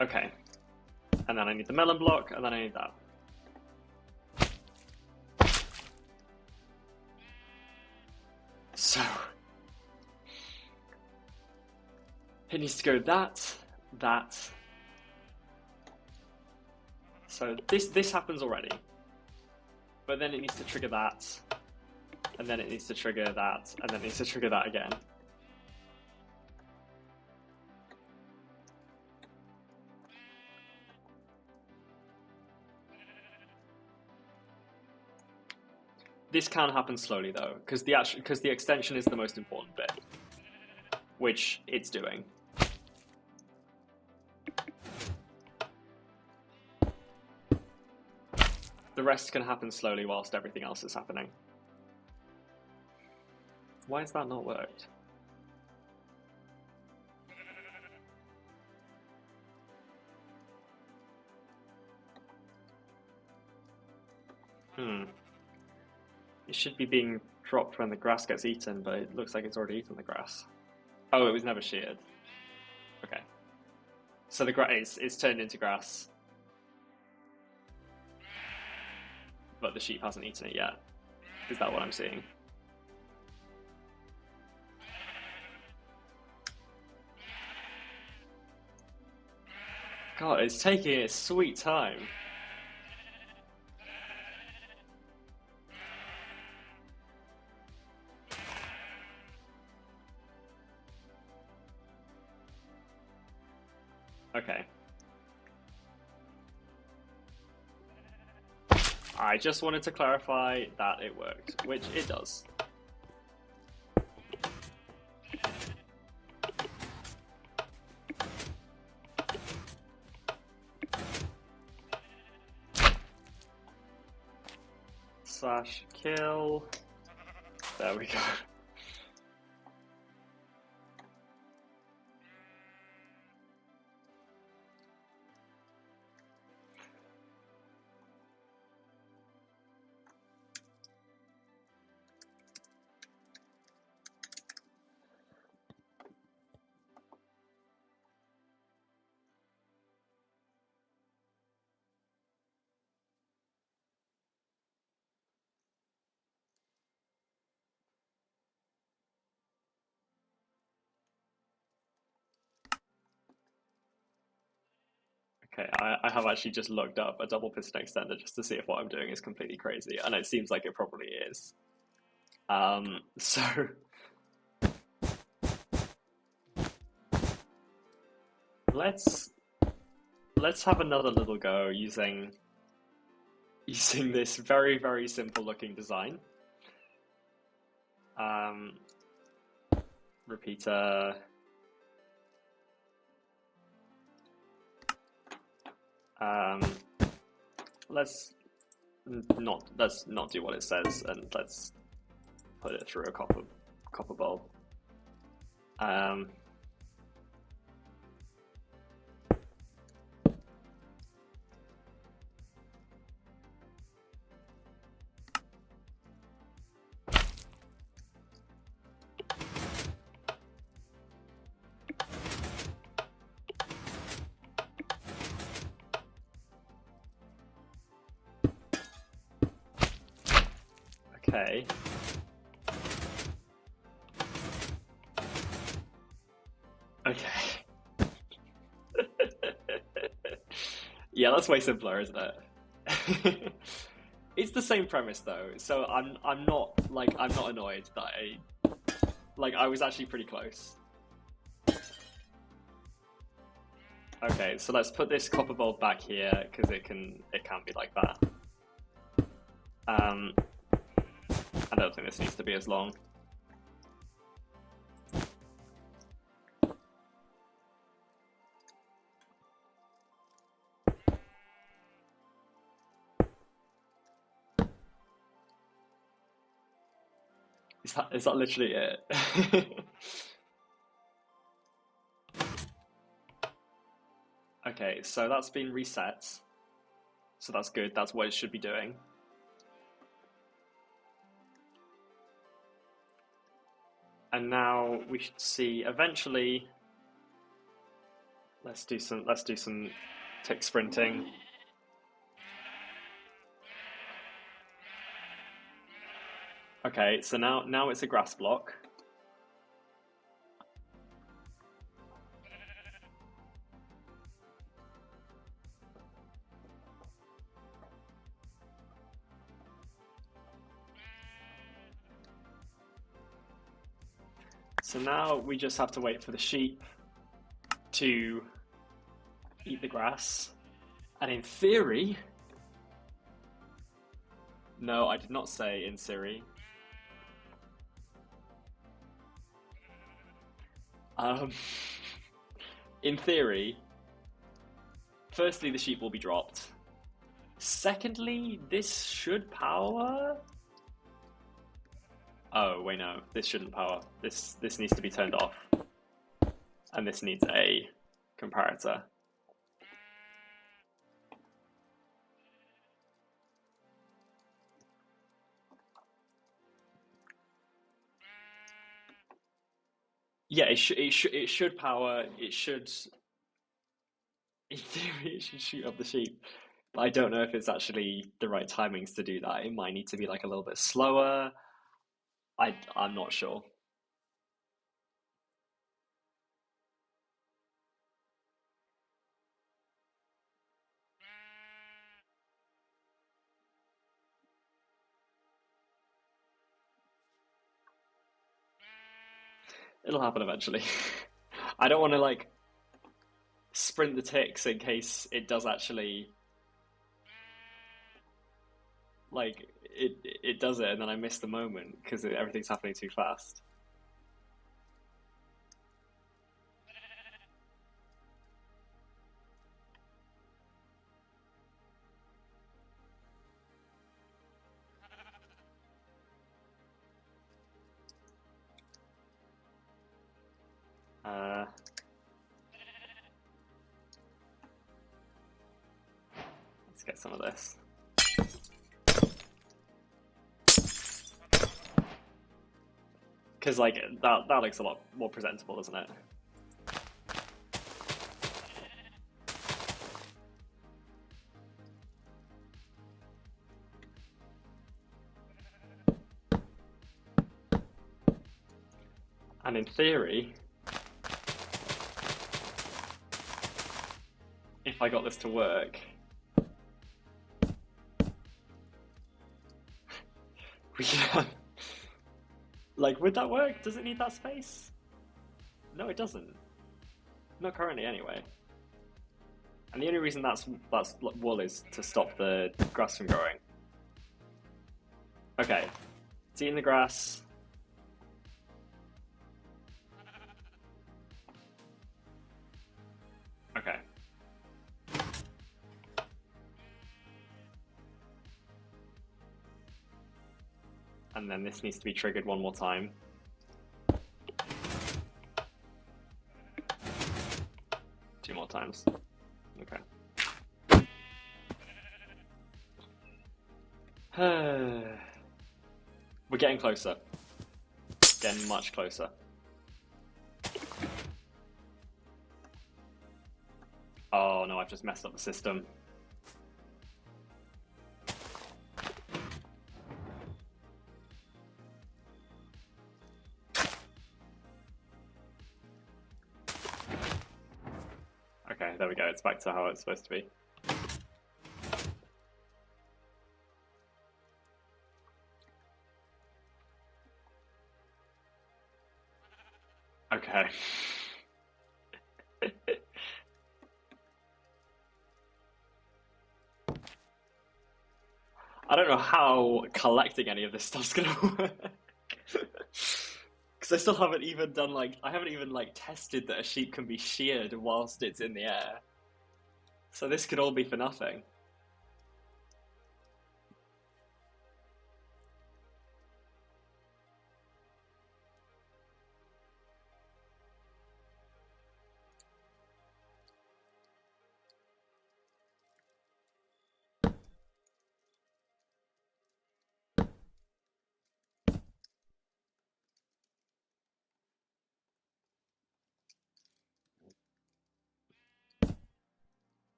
Okay. And then I need the melon block, and then I need that. So, it needs to go that. So this happens already, but then it needs to trigger that, and then it needs to trigger that, and then it needs to trigger that again. This can happen slowly though, because the extension is the most important bit, which it's doing. The rest can happen slowly whilst everything else is happening. Why has that not worked? It should be being dropped when the grass gets eaten, but it looks like it's already eaten the grass. Oh, it was never sheared. Okay. So the grass it's turned into grass, but the sheep hasn't eaten it yet. Is that what I'm seeing? God, it's taking its sweet time. Okay. I just wanted to clarify that it worked, which it does. Slash kill. There we go. Okay, I have actually just looked up a double piston extender just to see if what I'm doing is completely crazy, and it seems like it probably is. So let's have another little go using this very, very simple looking design. Repeater. Let's not do what it says, and let's put it through a copper bulb. Okay. Okay. Yeah, that's way simpler, isn't it? It's the same premise though, so I'm not annoyed that I was actually pretty close. Okay, so let's put this copper bulb back here because it can be like that. I don't think this needs to be as long. Is that literally it? Okay, so that's been reset. So that's good, that's what it should be doing. And now we should see eventually. Let's do some tick sprinting. Okay, so now it's a grass block. So now we just have to wait for the sheep to eat the grass. And in theory, no, I did not say in Siri. In theory, firstly, the sheep will be dropped. Secondly, this should power. Oh, wait, no, this shouldn't power. This needs to be turned off. And this needs a comparator. Yeah, it should power. It should, in theory, it should shoot up the sheep. But I don't know if it's actually the right timings to do that. It might need to be like a little bit slower. I'm not sure. It'll happen eventually. I don't want to like sprint the ticks in case it does actually like it does it and then I miss the moment because everything's happening too fast. Let's get some of this. Because like that looks a lot more presentable, doesn't it? And in theory, if I got this to work. We can... Like, would that work? Does it need that space? No, it doesn't. Not currently, anyway. And the only reason that's wool is to stop the grass from growing. Okay, it's eating the grass. Okay. And then this needs to be triggered one more time. Two more times. Okay. We're getting closer. Getting much closer. Oh no, I've just messed up the system. Okay, there we go. It's back to how it's supposed to be. Okay. I don't know how collecting any of this stuff's gonna work. Because I still haven't even done, like, I haven't even, like, tested that a sheep can be sheared whilst it's in the air. So this could all be for nothing.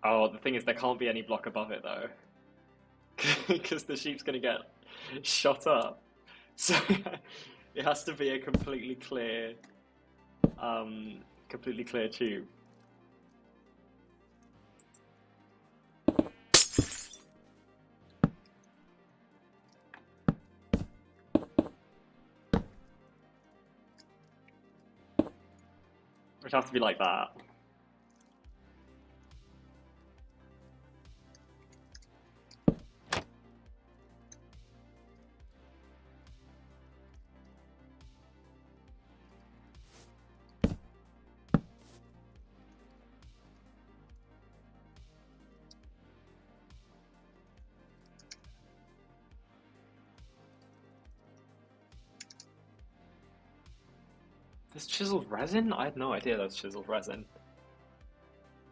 Oh, the thing is, there can't be any block above it, though. Because the sheep's going to get shot up. So it has to be a completely clear tube. Which has to be like that. There's chiseled resin? I had no idea there was chiseled resin.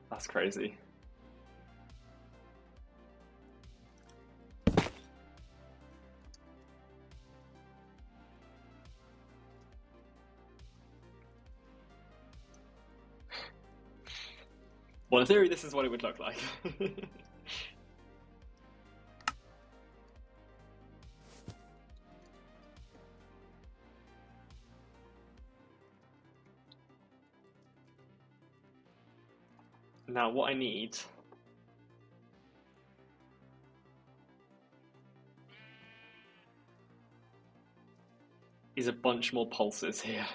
That's crazy. Well, in theory, this is what it would look like. Now, what I need is a bunch more pulses here.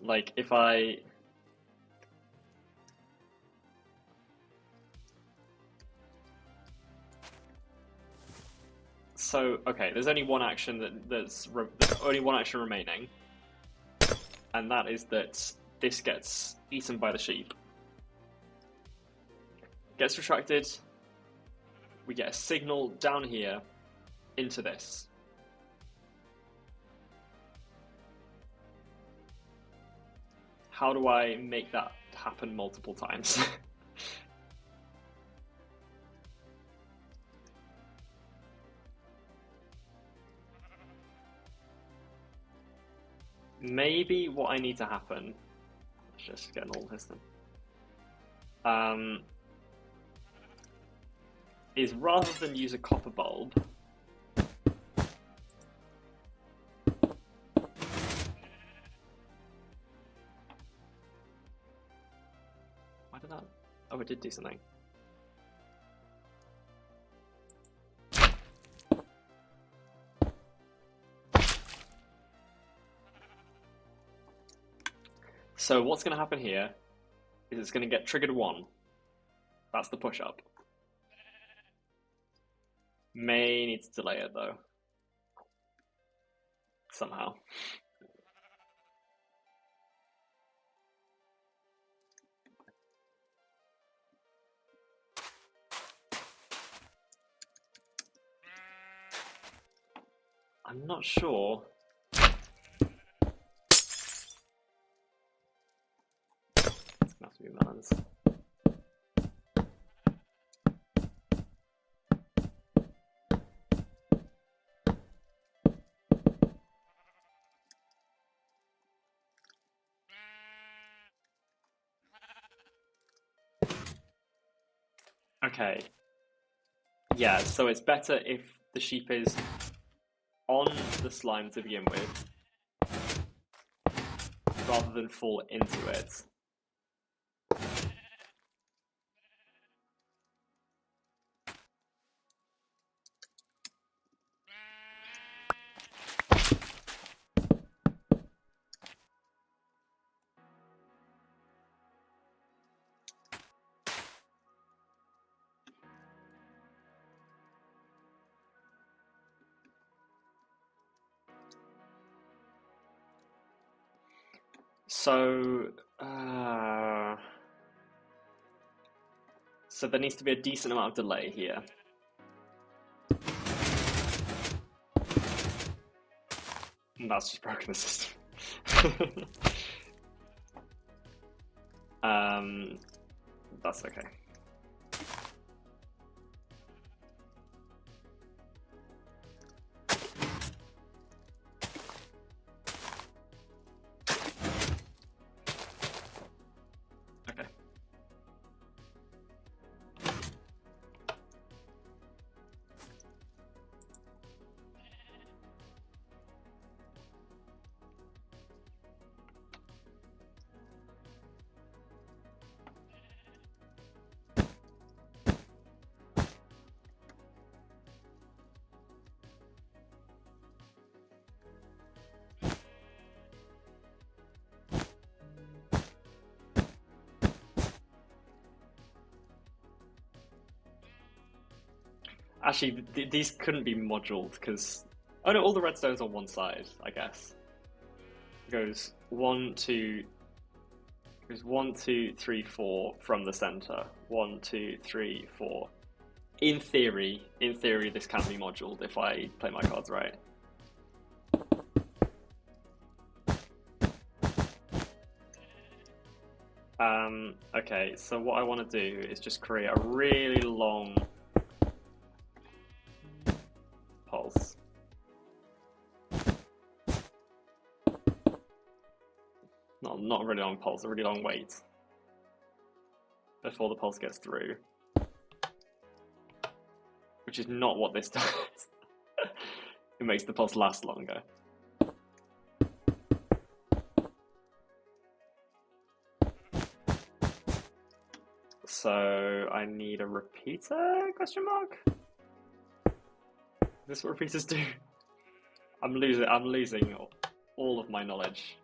Like, if I... So, okay, there's only one action there's only one action remaining, and that is that this gets eaten by the sheep. Gets retracted, we get a signal down here into this. How do I make that happen multiple times? maybe what I need to happen. Let's just get an all piston. Is rather than use a copper bulb, why did that? Oh, it did do something. So what's going to happen here is it's going to get triggered 1. That's the push-up. May need to delay it though. Somehow. I'm not sure. Must be melons. Okay. Yeah, so it's better if the sheep is on the slime to begin with, rather than fall into it. So there needs to be a decent amount of delay here. And that's just broken the system. That's okay. Okay. Actually, these couldn't be moduled because... Oh no, all the redstone's on one side, I guess. It goes 1, 2... Goes 1, 2, 3, 4 from the center. 1, 2, 3, 4. In theory, this can be moduled if I play my cards right. Okay, so what I want to do is just create a really long pulse. Not a really long pulse, a really long wait before the pulse gets through. Which is not what this does. It makes the pulse last longer. So I need a repeater? Question mark? Is this what repeaters do? I'm losing all of my knowledge.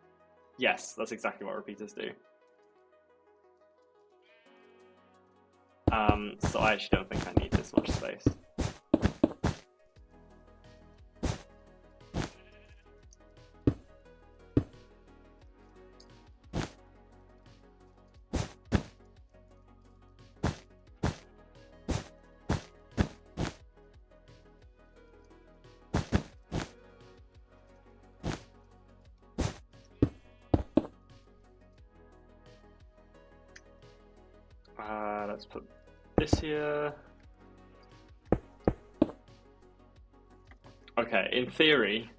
Yes, that's exactly what repeaters do. So I actually don't think I need this much space. Let's put this here. Okay, in theory,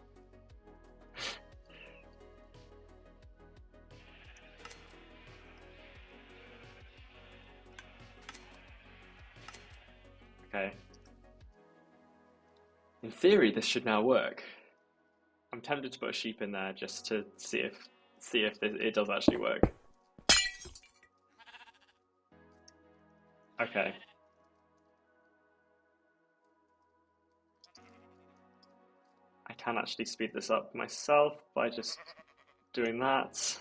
Okay. In theory, this should now work. I'm tempted to put a sheep in there just to see if it does actually work. Okay. I can actually speed this up myself by just doing that.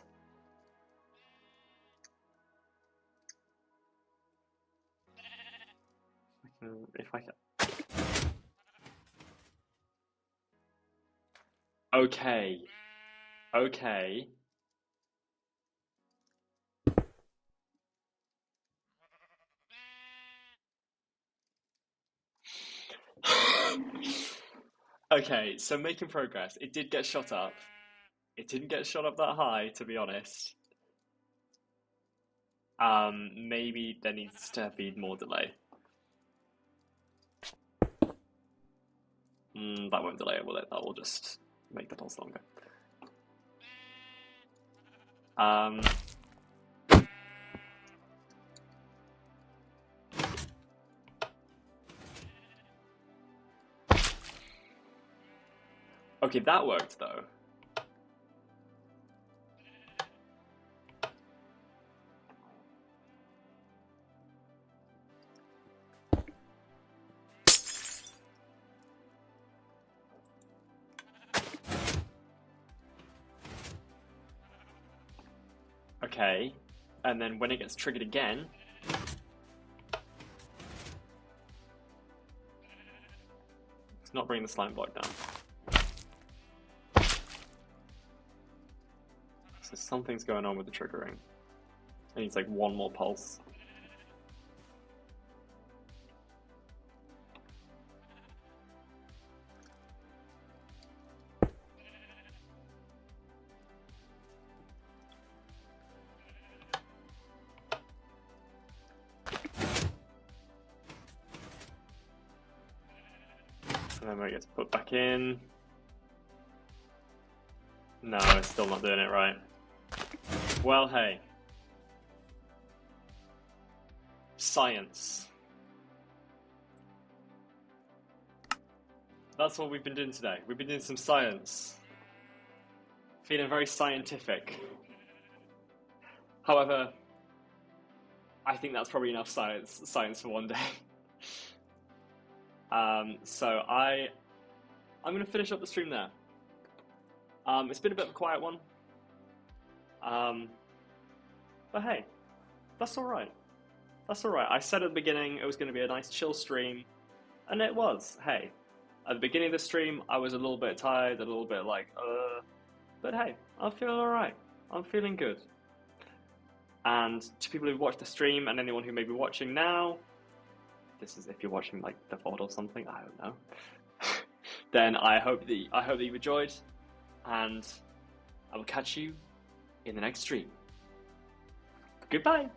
If I can. Okay. Okay. Okay, so making progress. It did get shot up. It didn't get shot up that high, to be honest. Maybe there needs to be more delay. That won't delay it, will it? That will just make the pulse longer. Okay, that worked though. Okay, and then when it gets triggered again, it's not bringing the slime block down. So something's going on with the triggering. It needs like one more pulse. And then when it gets put back in. No, it's still not doing it right. Well, hey. Science. That's what we've been doing today. We've been doing some science. Feeling very scientific. However, I think that's probably enough science for one day. So I'm going to finish up the stream there. It's been a bit of a quiet one. But hey, that's alright. That's alright. I said at the beginning it was going to be a nice chill stream, and it was. Hey, at the beginning of the stream, I was a little bit tired, a little bit like, but hey, I'm feeling alright. I'm feeling good. And to people who watched the stream and anyone who may be watching now, this is if you're watching like the VOD or something, I don't know. Then I hope that you've enjoyed, and I will catch you in the next stream. Goodbye.